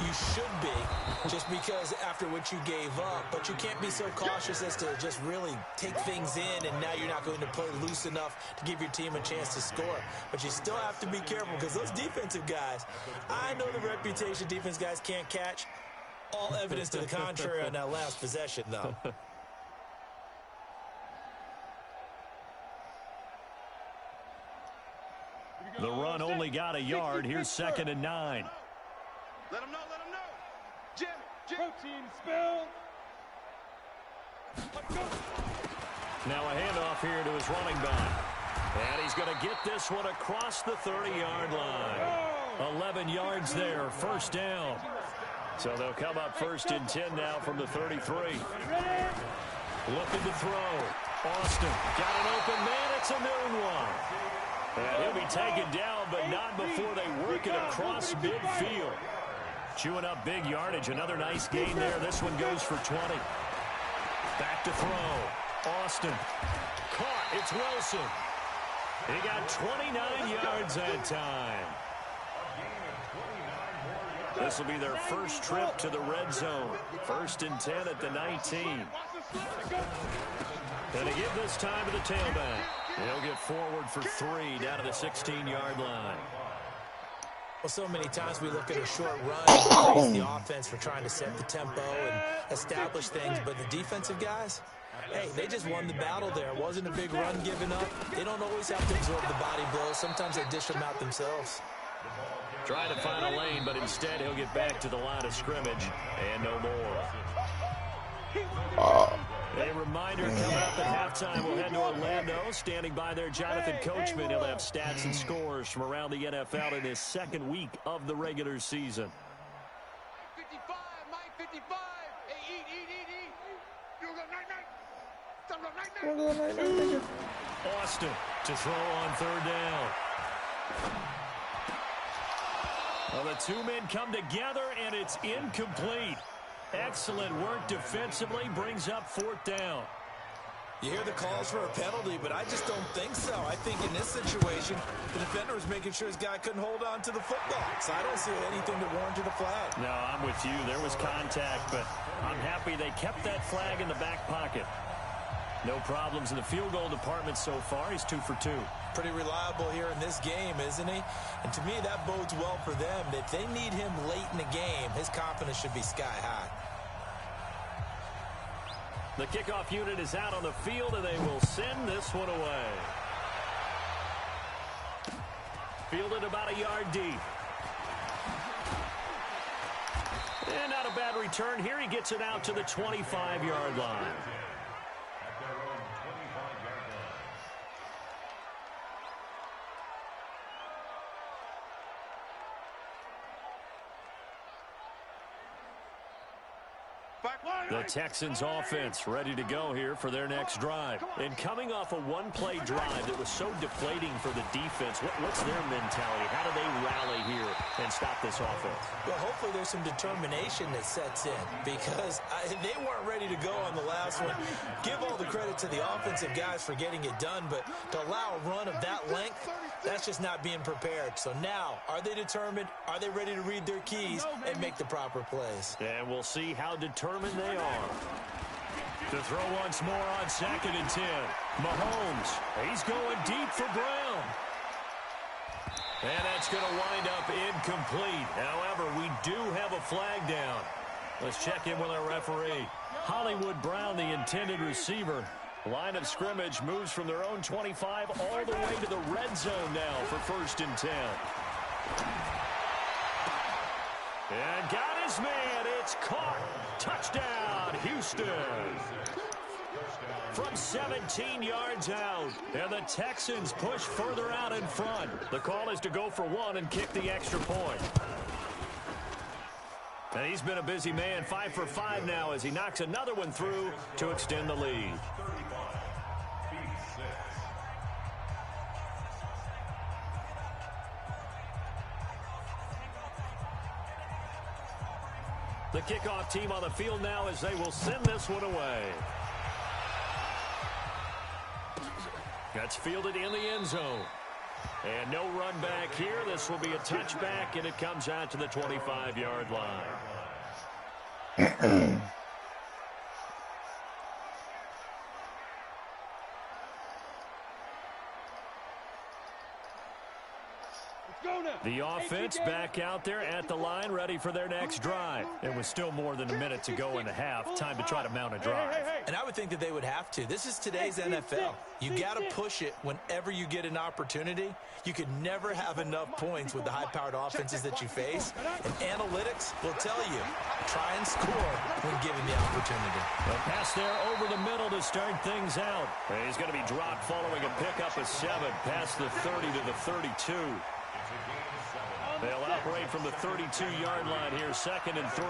You should be, just because after what you gave up. But you can't be so cautious as to just really take things in, and now you're not going to play loose enough to give your team a chance to score. But you still have to be careful, because those defensive guys, I know the reputation defense guys can't catch. All evidence to the contrary on that last possession, though. The run only got a yard. Here's 2nd and 9. Let him know, let him know. Jim. Protein spill. Now a handoff here to his running back. And he's going to get this one across the 30-yard line. 11 yards there, first down. So they'll come up 1st and 10 now from the 33. Looking to throw. Austin got an open man. It's a noon one. And he'll be taken down, but not before they work it across midfield. Chewing up big yardage. Another nice gain there. This one goes for 20. Back to throw. Austin. Caught. It's Wilson. He got 29 yards that time. This will be their first trip to the red zone. 1st and 10 at the 19. And to give this time to the tailback. He'll get forward for 3 down to the 16-yard line. Well, so many times we look at a short run and praise the offense for trying to set the tempo and establish things, but the defensive guys, hey, they just won the battle there. It wasn't a big run given up. They don't always have to absorb the body blows. Sometimes they dish them out themselves. Trying to find a lane, but instead he'll get back to the line of scrimmage and no more. A reminder coming up at halftime, we'll head to Orlando. Standing by there, Jonathan Coachman. He'll have stats and scores from around the NFL in his 2nd week of the regular season. 55, 55. Hey, eat. You go night-night. Some go night-night. I'm going night, nigga. Austin to throw on third down. Well, the two men come together, and it's incomplete. Excellent work defensively, brings up fourth down. You hear the calls for a penalty, but I just don't think so. I think in this situation, the defender was making sure his guy couldn't hold on to the football. So I don't see anything to warrant to the flag. No, I'm with you. There was contact, but I'm happy they kept that flag in the back pocket. No problems in the field goal department so far. He's 2 for 2. Pretty reliable here in this game, isn't he? And to me, that bodes well for them. If they need him late in the game, his confidence should be sky high. The kickoff unit is out on the field, and they will send this one away. Fielded about a yard deep. And not a bad return here. He gets it out to the 25-yard line. The Texans offense ready to go here for their next drive. And coming off a one-play drive that was so deflating for the defense, what's their mentality? How do they rally here and stop this offense? Well, hopefully there's some determination that sets in because they weren't ready to go on the last one. Give all the credit to the offensive guys for getting it done, but to allow a run of that length, that's just not being prepared. So now, are they determined? Are they ready to read their keys and make the proper plays? And we'll see how determined they are. To throw once more on 2nd and 10. Mahomes, he's going deep for Brown. And that's going to wind up incomplete. However, we do have a flag down. Let's check in with our referee. Hollywood Brown, the intended receiver. Line of scrimmage moves from their own 25 all the way to the red zone now for 1st and 10. And got his man. It's caught. Touchdown, Houston. From 17 yards out. And the Texans push further out in front. The call is to go for one and kick the extra point. And he's been a busy man, 5 for 5 now as he knocks another one through to extend the lead. The kickoff team on the field now as they will send this one away. That's fielded in the end zone. And no run back here. This will be a touchback, and it comes out to the 25-yard line. The offense back out there at the line, ready for their next drive. It was still more than a minute to go in the half. Time to try to mount a drive. And I would think that they would have to. This is today's NFL. You got to push it whenever you get an opportunity. You could never have enough points with the high-powered offenses that you face. And analytics will tell you, try and score when given the opportunity. The pass there over the middle to start things out. He's going to be dropped following a pickup of 7 past the 30 to the 32. They'll operate from the 32-yard line here, 2nd and 3.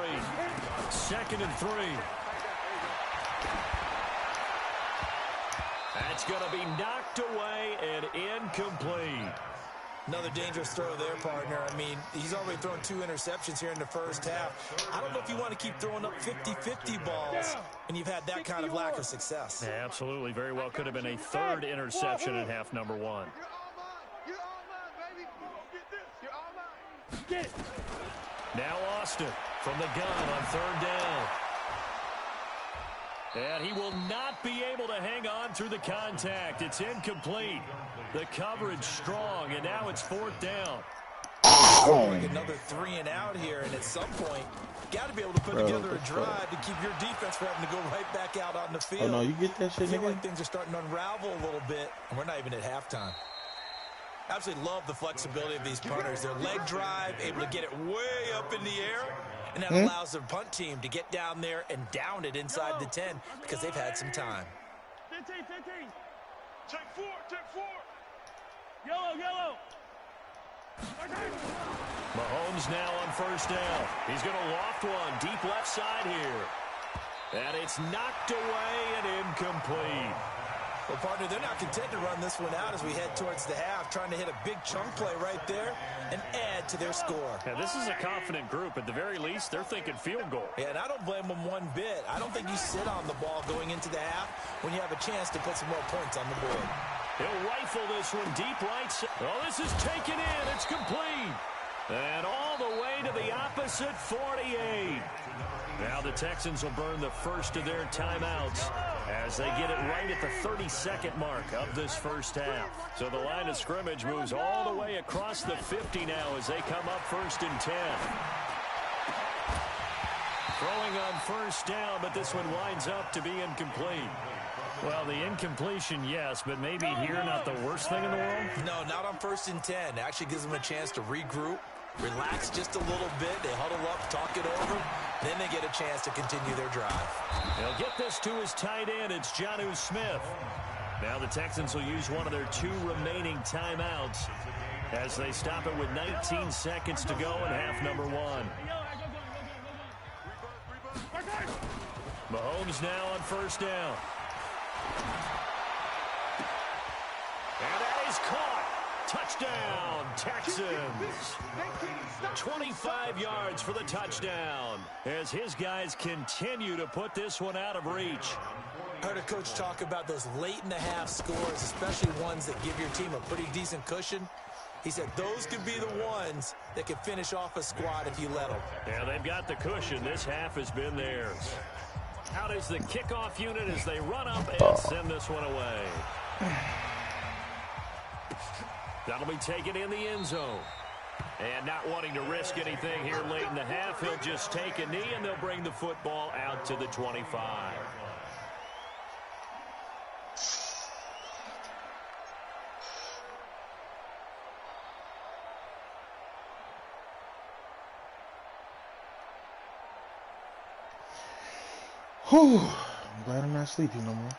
2nd and 3. That's going to be knocked away and incomplete. Another dangerous throw there, partner. I mean, he's already thrown 2 interceptions here in the first half. I don't know if you want to keep throwing up 50-50 balls, and you've had that kind of lack of success. Yeah, absolutely. Very well could have been a 3rd interception in half number 1. Now Austin from the gun on 3rd down. And he will not be able to hang on through the contact. It's incomplete. The coverage strong, and now it's 4th down. Another 3 and out here, and at some point, got to be able to put together a drive to keep your defense from having to go right back out on the field. Oh, no, you get that shit, I feel nigga? like things are starting to unravel a little bit, and we're not even at halftime. Absolutely love the flexibility of these punters. Their leg drive, able to get it way up in the air, and that allows their punt team to get down there and down it inside the 10 because they've had some time. 15. Take 4. Yellow. Mahomes now on first down. He's going to loft one deep left side here. And it's knocked away and incomplete. Well, partner, they're not content to run this one out as we head towards the half, trying to hit a big chunk play right there and add to their score. Yeah, this is a confident group. At the very least, they're thinking field goal. Yeah, and I don't blame them one bit. I don't think you sit on the ball going into the half when you have a chance to put some more points on the board. He'll rifle this one deep right side. Oh, this is taken in. It's complete. And all the way to the opposite 48. Now the Texans will burn the first of their timeouts as they get it right at the 32nd mark of this first half. So the line of scrimmage moves all the way across the 50 now as they come up 1st and 10. Throwing on first down, but this one winds up to be incomplete. Well, the incompletion, yes, but maybe here not the worst thing in the world? No, not on 1st and 10. It actually gives them a chance to regroup, relax just a little bit. They huddle up, talk it over. Then they get a chance to continue their drive. They'll get this to his tight end. It's Jonnu Smith. Now the Texans will use one of their 2 remaining timeouts as they stop it with 19 seconds to go in half number 1. Mahomes now on first down. And that is caught. Touchdown, Texans. 25 yards for the touchdown as his guys continue to put this one out of reach. I heard a coach talk about those late-in-the-half scores, especially ones that give your team a pretty decent cushion. He said those could be the ones that can finish off a squad if you let them. Yeah, they've got the cushion. This half has been theirs. Out is the kickoff unit as they run up and send this one away. That'll be taken in the end zone. And not wanting to risk anything here late in the half, he'll just take a knee and they'll bring the football out to the 25. Whew. I'm glad I'm not sleepy no more.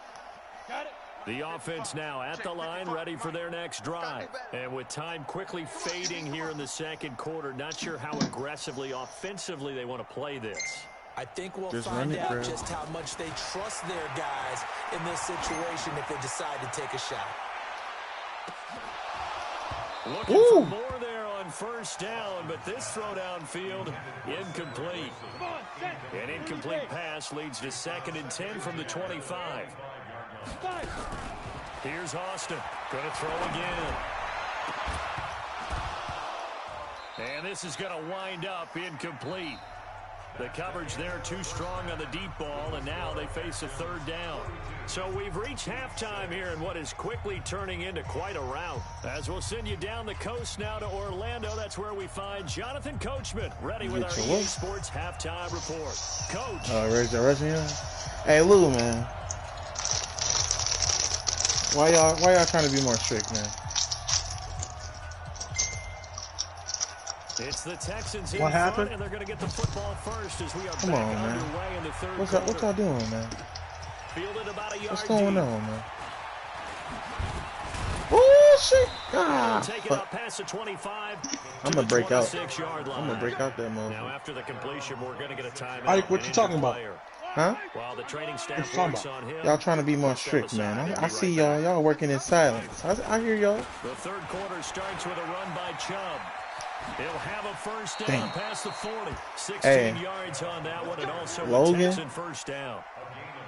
The offense now at the line, ready for their next drive. And with time quickly fading here in the second quarter, not sure how aggressively, offensively they want to play this. I think we'll find out just how much they trust their guys in this situation if they decide to take a shot. Looking for more there on first down, but this throw downfield, incomplete. An incomplete pass leads to 2nd and 10 from the 25. Here's Austin, going to throw again. And this is going to wind up incomplete. The coverage there too strong on the deep ball, and now they face a 3rd down. So we've reached halftime here in what is quickly turning into quite a rout. As we'll send you down the coast now to Orlando, that's where we find Jonathan Coachman, ready with our EA Sports Halftime Report. Coach. Raise the rushing. Hey, Lou, man. Why y'all trying to be more strict, man? It's the Texans in what front, happened? And they're going to get the football first as we are Come back on, man. underway in the 3rd quarter. What y'all doing, man? Fielded about a yard What's going deep. on, man? Oh, shit. Take it up past the 25. I'm going to break out. 26-yard line. I'm going to break out that motherfucker. Now, after the completion, we're going to get a timeout. Ike, what you talking about? Huh? While the training staff What you works on him. Y'all trying to be more strict, man. I see y'all. Y'all working in silence. I hear y'all. The 3rd quarter starts with a run by Chubb. He'll have a first down Damn. past the 40. 16 Hey. yards on that one, and also Logan. a Texan first down.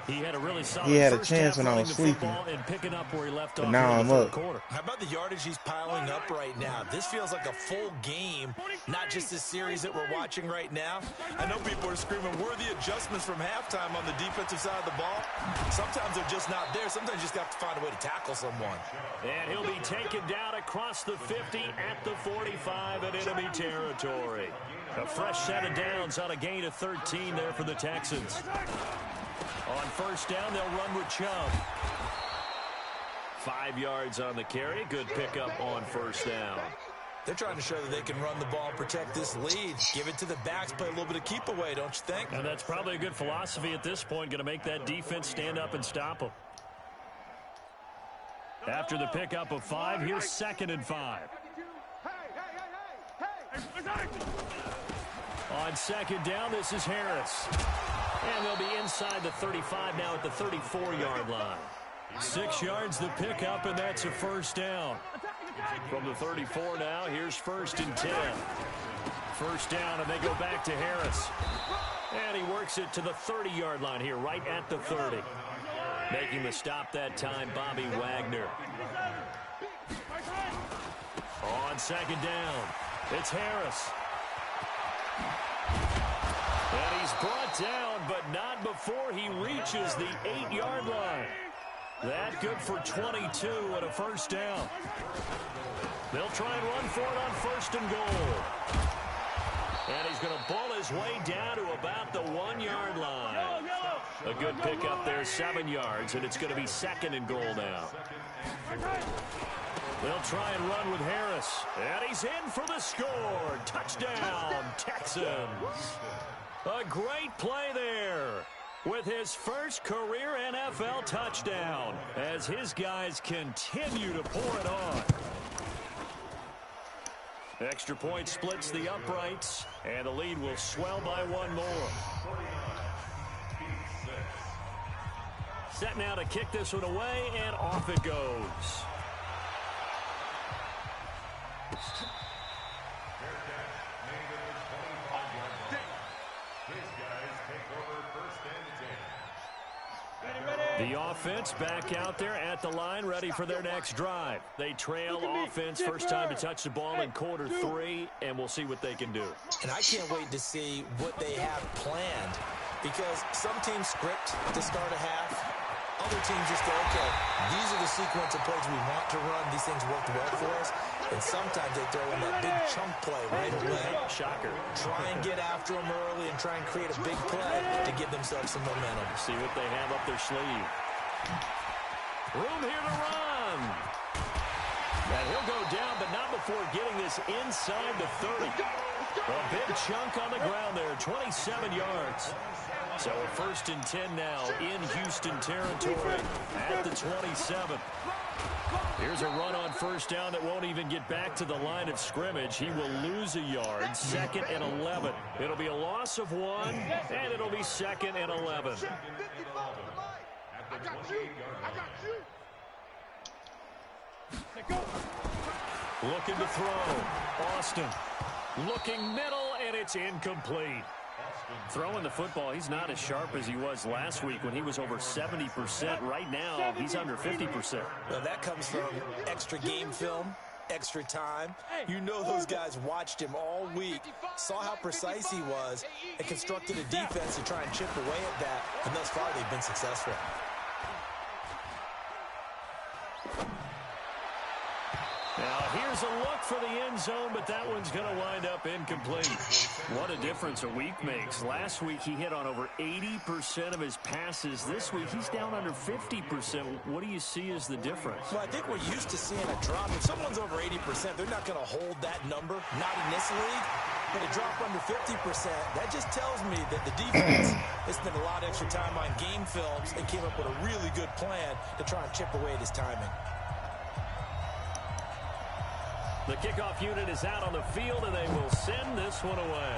He had a really solid He had a first chance half when I running was the sleeping. football and picking up where he left But off now in I'm the 3rd up. quarter. How about the yardage he's piling up right now? This feels like a full game, not just the series that we're watching right now. I know people are screaming, worthy adjustments from halftime on the defensive side of the ball. Sometimes they're just not there. Sometimes you just have to find a way to tackle someone. And he'll be taken down across the 50 at the 45 in enemy territory. A fresh set of downs on a gain of 13 there for the Texans. On first down, they'll run with Chubb. 5 yards on the carry. Good pickup on first down. They're trying to show that they can run the ball and protect this lead. Give it to the backs, play a little bit of keep away, don't you think? And that's probably a good philosophy at this point. Going to make that defense stand up and stop them. After the pickup of 5, here's 2nd and 5. On second down, this is Harris. And they'll be inside the 35 now at the 34-yard line. 6 yards the pickup, and that's a first down. From the 34 now, here's 1st and 10. First down, and they go back to Harris. And he works it to the 30-yard line here, right at the 30. Making the stop that time, Bobby Wagner. On second down, it's Harris. And he's brought down, but not before he reaches the 8-yard line. That good for 22 and a first down. They'll try and run for it on 1st and goal. And he's going to bull his way down to about the 1-yard line. A good pickup there, 7 yards, and it's going to be 2nd and goal now. They'll try and run with Harris. And he's in for the score. Touchdown, Texans. A great play there with his first career NFL touchdown as his guys continue to pour it on. Extra point splits the uprights, and the lead will swell by 1 more. Set now to kick this one away, and off it goes. The offense back out there at the line, ready for their next drive. They trail offense, first time to touch the ball in quarter 3, and we'll see what they can do. And I can't wait to see what they have planned, because some teams script to start a half. Other teams just go, okay, these are the sequence of plays we want to run. These things worked well for us. And sometimes they throw in that big chunk play right away. Shocker. Try and get after them early and try and create a big play to give themselves some momentum. See what they have up their sleeve. Room here to run. And he'll go down, but not before getting this inside the 30. A big chunk on the ground there, 27 yards. So a 1st and 10 now in Houston territory at the 27. Here's a run on first down that won't even get back to the line of scrimmage. He will lose a yard, 2nd and 11. It'll be a loss of 1, and it'll be 2nd and 11. I got you. Looking to throw. Austin looking middle, and it's incomplete. Throwing the football, he's not as sharp as he was last week when he was over 70%. Right now, he's under 50%. Well, that comes from extra game film, extra time. You know those guys watched him all week, saw how precise he was, and constructed a defense to try and chip away at that. And thus far, they've been successful. Now, here's a look for the end zone, but that one's going to wind up incomplete. What a difference a week makes. Last week, he hit on over 80% of his passes. This week, he's down under 50%. What do you see as the difference? Well, I think we're used to seeing a drop. If someone's over 80%, they're not going to hold that number, not in this league. But a drop under 50%, that just tells me that the defense has spent a lot of extra time on game films and came up with a really good plan to try and chip away at his timing. The kickoff unit is out on the field, and they will send this one away.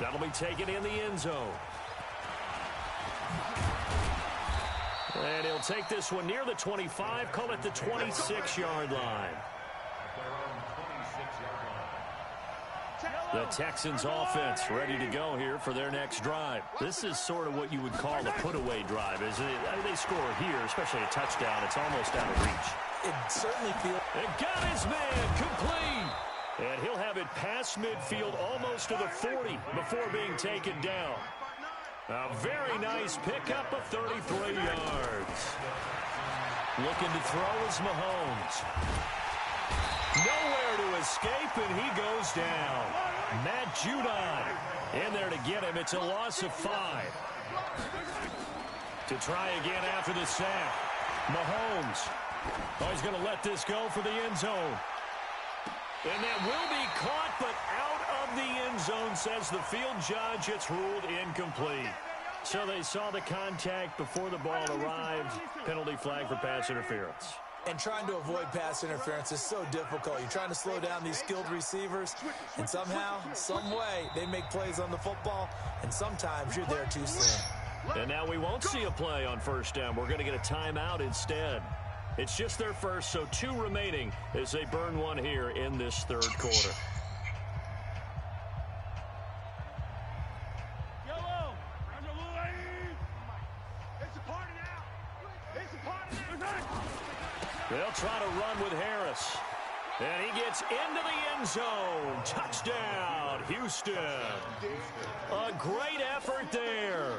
That'll be taken in the end zone. And he'll take this one near the 25, call it the 26-yard line. The Texans offense ready to go here for their next drive. This is sort of what you would call a put-away drive, isn't it? I mean, they score here, especially a touchdown. It's almost out of reach. It certainly feels... It got his man complete. And he'll have it past midfield almost to the 40 before being taken down. A very nice pickup of 33 yards. Looking to throw is Mahomes. Nowhere to escape, and he goes down. Matt Judon in there to get him. It's a loss of 5. To try again after the sack. Mahomes. Oh, he's going to let this go for the end zone. And that will be caught, but out of the end zone, says the field judge. It's ruled incomplete. So they saw the contact before the ball arrived. Penalty flag for pass interference. And trying to avoid pass interference is so difficult. You're trying to slow down these skilled receivers, and somehow, some way, they make plays on the football, and sometimes you're there too soon. And now we won't see a play on first down. We're going to get a timeout instead. It's just their first, so 2 remaining as they burn one here in this third quarter. They'll try to run with Harris. And he gets into the end zone. Touchdown, Houston. A great effort there.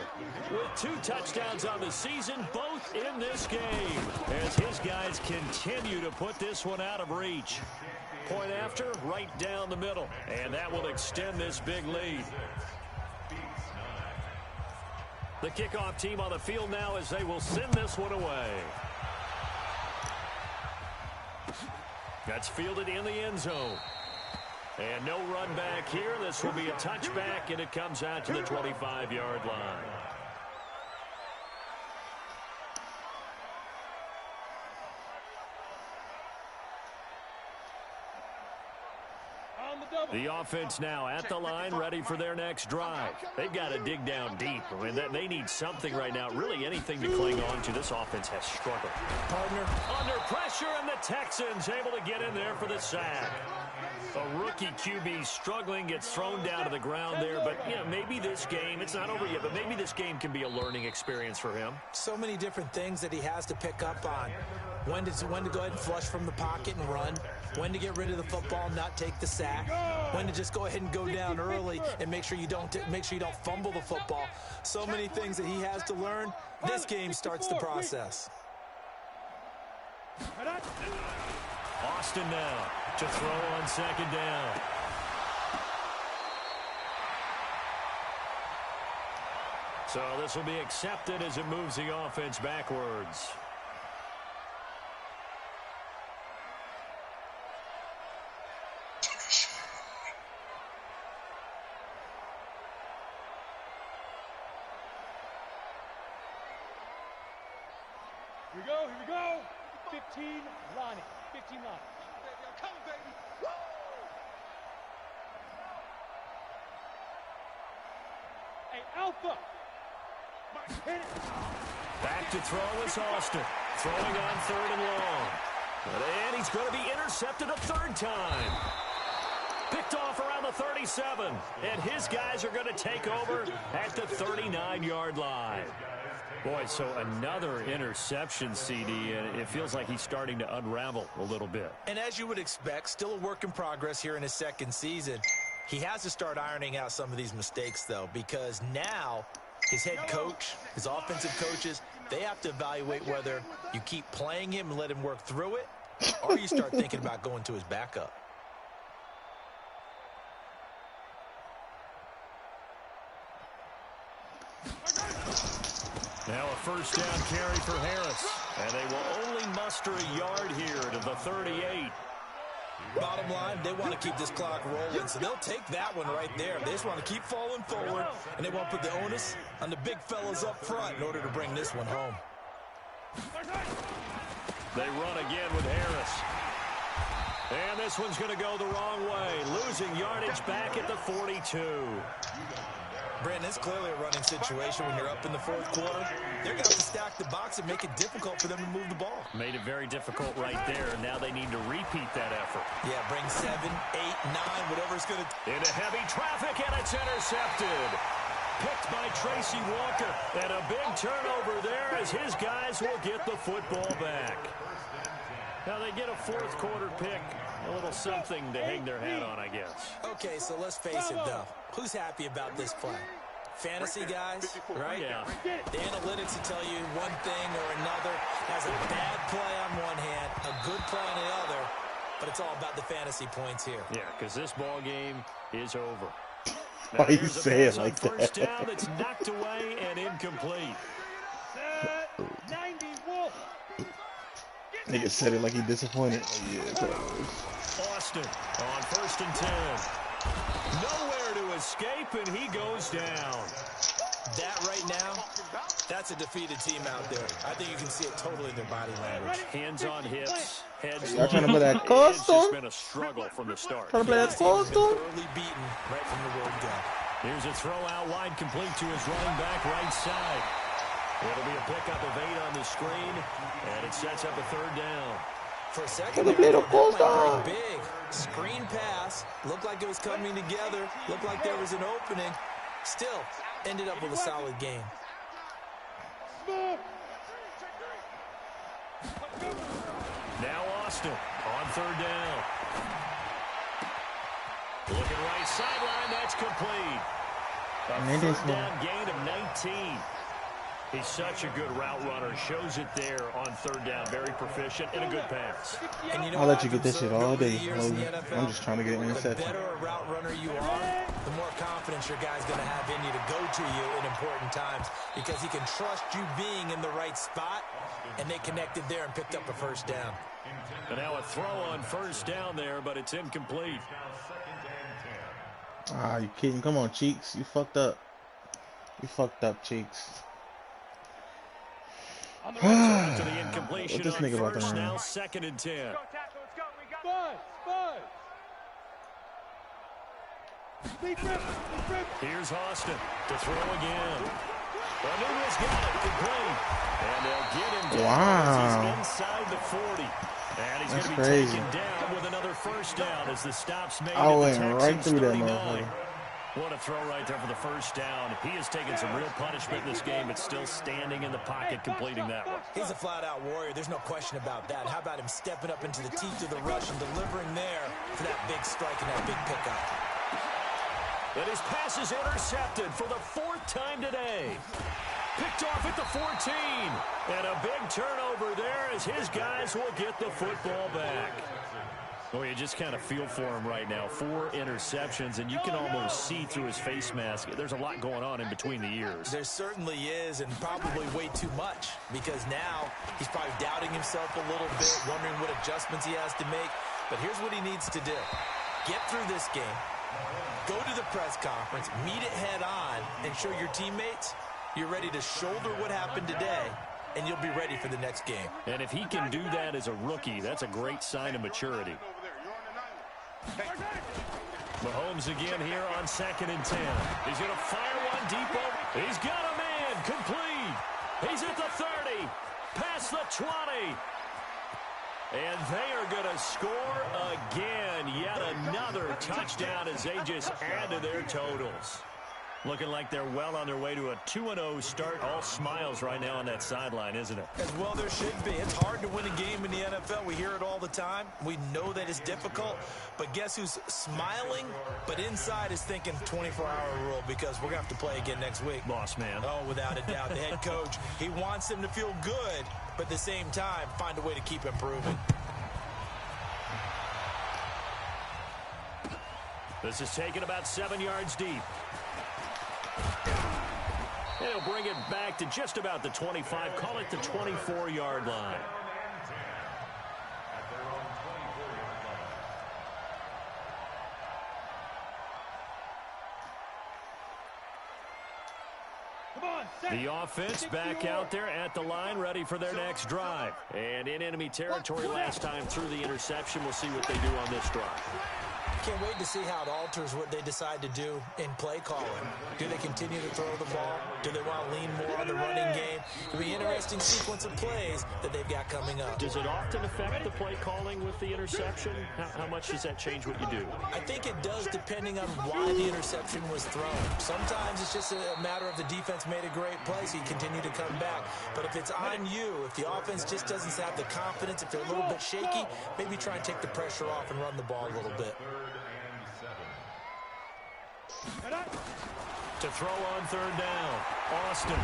With 2 touchdowns on the season, both in this game, as his guys continue to put this one out of reach. Point after, right down the middle. And that will extend this big lead. The kickoff team on the field now as they will send this one away. That's fielded in the end zone. And no run back here. This will be a touchback, and it comes out to the 25-yard line. The offense now at the line, ready for their next drive. They've got to dig down deep. I mean, they need something right now, really anything to cling on to. This offense has struggled. Partner under pressure, and the Texans able to get in there for the sack. A rookie QB struggling, gets thrown down to the ground there. But, you know, maybe this game, it's not over yet, but maybe this game can be a learning experience for him. So many different things that he has to pick up on. When to go ahead and flush from the pocket and run. When to get rid of the football and not take the sack. When to just go ahead and go down early and make sure you don't fumble the football. So many things that he has to learn. This game starts the process. Austin now to throw on second down. So this will be accepted as it moves the offense backwards. Here we go. 15 Lonnie. 15 Lonnie. Come on, baby. Woo! Hey, Alpha. Back to throw is Austin. Throwing on 3rd and long. And he's going to be intercepted a 3rd time. Picked off around the 37. And his guys are going to take over at the 39-yard line. Boy, so another interception, CD, and it feels like he's starting to unravel a little bit. And as you would expect, still a work in progress here in his 2nd season. He has to start ironing out some of these mistakes, though, because now his head coach, his offensive coaches, they have to evaluate whether you keep playing him and let him work through it, or you start thinking about going to his backup. Now a 1st down carry for Harris. And they will only muster a yard here to the 38. Bottom line, they want to keep this clock rolling, so they'll take that one right there. They just want to keep falling forward, and they want to put the onus on the big fellas up front in order to bring this one home. They run again with Harris. And this one's going to go the wrong way, losing yardage back at the 42. Brandon, it's clearly a running situation when you're up in the 4th quarter. They're going to have to stack the box and make it difficult for them to move the ball. Made it very difficult right there. Now they need to repeat that effort. Yeah, bring 7, 8, 9, whatever it's going to... Into heavy traffic, and it's intercepted. Picked by Tracy Walker. And a big turnover there as his guys will get the football back. Now they get a 4th quarter pick. A little something to hang their hat on, I guess. Okay, so let's face it, though. Who's happy about this play? Fantasy guys, right? Yeah. The analytics will tell you one thing or another. Has a bad play on one hand, a good play on the other, but it's all about the fantasy points here. Yeah, because this ball game is over. Why you say it like that? First down that's knocked away and incomplete. 90 Wolf. Nigga said it like he disappointed. Yeah, Austin on 1st and 10. Nowhere to escape, and he goes down. That right now, That's a defeated team out there. I think you can see it totally in their body language. Hands on hips, heads Y'all trying to play that It's custom? just been a struggle from the start. Trying to play that This team's been custom? thoroughly beaten right from the word go. Here's a throw out wide, complete to his running back right side. It'll be a pickup of 8 on the screen, and it sets up a 3rd down. For a second, They played a that might custom. break big. Screen pass. Looked like it was coming together. Looked like there was an opening. Still, ended up with a solid game. Now Austin on 3rd down. Looking right sideline, that's complete. A And they did 3rd down gain of 19. He's such a good route runner. Shows it there on 3rd down. Very proficient and a good pass. And you know I'll let what you get I've this shit observed all over the day, years in the Logan. NFL, I'm just trying to get an the interception. better a route runner you are, the more confidence your guy's going to have in you to go to you in important times because he can trust you being in the right spot, and they connected there and picked up a 1st down. And now a throw on 1st down there, but it's incomplete. Ah, you kidding? Come on, Cheeks. You fucked up. You fucked up, Cheeks. To the incompletion What this on nigga about to 1st, run? now 2nd and 10. Here's Austin to throw again. Rodriguez got it, complete. And they'll get him down as he's inside the 40. And he's going to be crazy. taken down with another 1st down as the stop's made I at the went right Texans' through that 39. motherfucker. What a throw right there for the 1st down. He has taken some real punishment in this game, but still standing in the pocket, completing that one. He's a flat-out warrior. There's no question about that. How about him stepping up into the teeth of the rush and delivering there for that big strike and that big pickup? But his pass is intercepted for the 4th time today. Picked off at the 14. And a big turnover there as his guys will get the football back. Well, you just kind of feel for him right now. 4 interceptions, and you can almost see through his face mask. There's a lot going on in between the ears. There certainly is, and probably way too much, because now he's probably doubting himself a little bit, wondering what adjustments he has to make. But here's what he needs to do. Get through this game, go to the press conference, meet it head on, and show your teammates you're ready to shoulder what happened today, and you'll be ready for the next game. And if he can do that as a rookie, that's a great sign of maturity. Mahomes again here on 2nd and 10. He's going to fire one deep over. He's got a man, complete. He's at the 30, past the 20. And they are going to score again. Yet another touchdown as they just add to their totals. Looking like they're well on their way to a 2-0 start. All smiles right now on that sideline, isn't it? As well there should be. It's hard to win a game in the NFL. We hear it all the time. We know that it's difficult. But guess who's smiling, but inside is thinking 24-hour rule because we're going to have to play again next week. Boss man. Oh, without a doubt. The head coach, he wants them to feel good, but at the same time, find a way to keep improving. This is taken about 7 yards deep. He'll bring it back to just about the 25. Call it the 24-yard line. The offense back out there at the line, ready for their next drive. And in enemy territory last time through the interception. We'll see what they do on this drive. Can't wait to see how it alters what they decide to do in play calling. Do they continue to throw the ball? Do they want to lean more on the running game? It'll be an interesting sequence of plays that they've got coming up. Does it often affect the play calling with the interception? How much does that change what you do? I think it does depending on why the interception was thrown. Sometimes it's just a matter of the defense made a great play, so you continue to come back. But if it's on you, if the offense just doesn't have the confidence, if they're a little bit shaky, maybe try and take the pressure off and run the ball a little bit. To throw on 3rd down, Austin.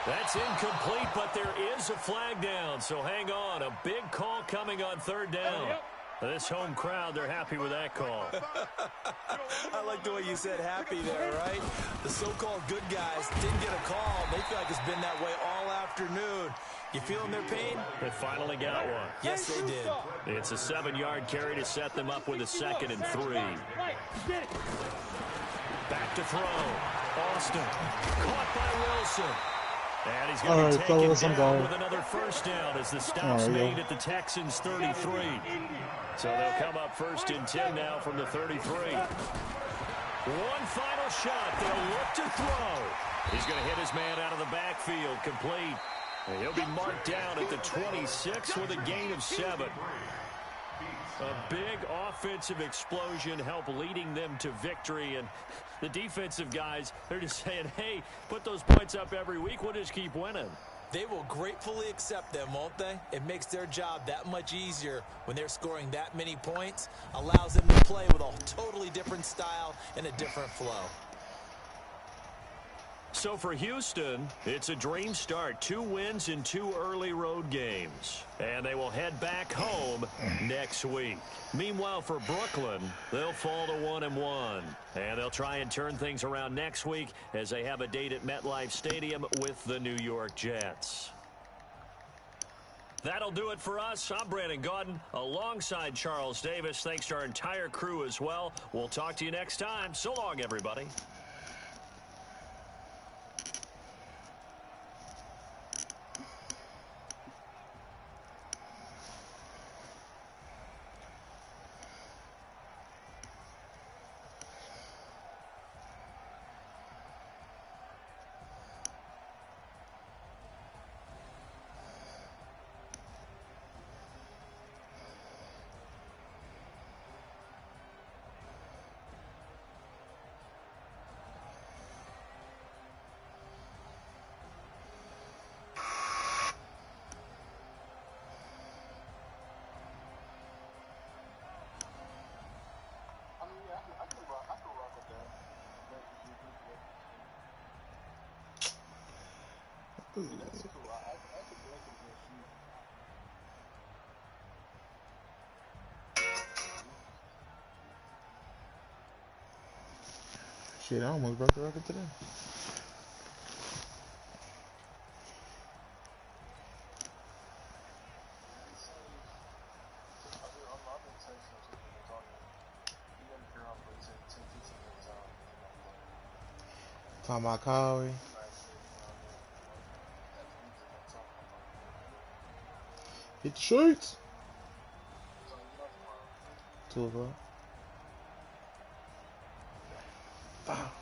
That's incomplete, but there is a flag down, so hang on. A big call coming on 3rd down. This home crowd, they're happy with that call. I like the way you said happy there, right? The so-called good guys didn't get a call. They feel like it's been that way all afternoon. You feeling their pain? They finally got one. Yes, they did. It's a 7-yard carry to set them up with a 2nd and 3. Back to throw. Austin. Caught by Wilson. And he's going to be taken down with another first down as the stop's made at the Texans' 33. So they'll come up 1st and 10 now from the 33. One final shot. They'll look to throw. He's going to hit his man out of the backfield. Complete. And he'll be marked down at the 26 with a gain of 7. A big offensive explosion helped leading them to victory. And the defensive guys, they're just saying, hey, put those points up every week. We'll just keep winning. They will gratefully accept them, won't they? It makes their job that much easier when they're scoring that many points. Allows them to play with a totally different style and a different flow. So for Houston, it's a dream start. 2 wins in 2 early road games. And they will head back home next week. Meanwhile, for Brooklyn, they'll fall to 1-1. And they'll try and turn things around next week as they have a date at MetLife Stadium with the New York Jets. That'll do it for us. I'm Brandon Gaudin alongside Charles Davis. Thanks to our entire crew as well. We'll talk to you next time. So long, everybody. Shit, I almost broke the record today. Talking about Kawhi. Hit the shirts. 2 o'clock. Ah.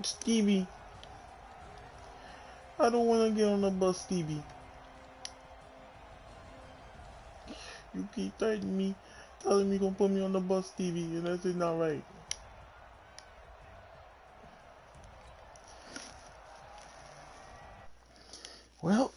Stevie, I don't want to get on the bus, Stevie. You keep threatening me, telling me you're going to put me on the bus, Stevie, and that's just not right. Well,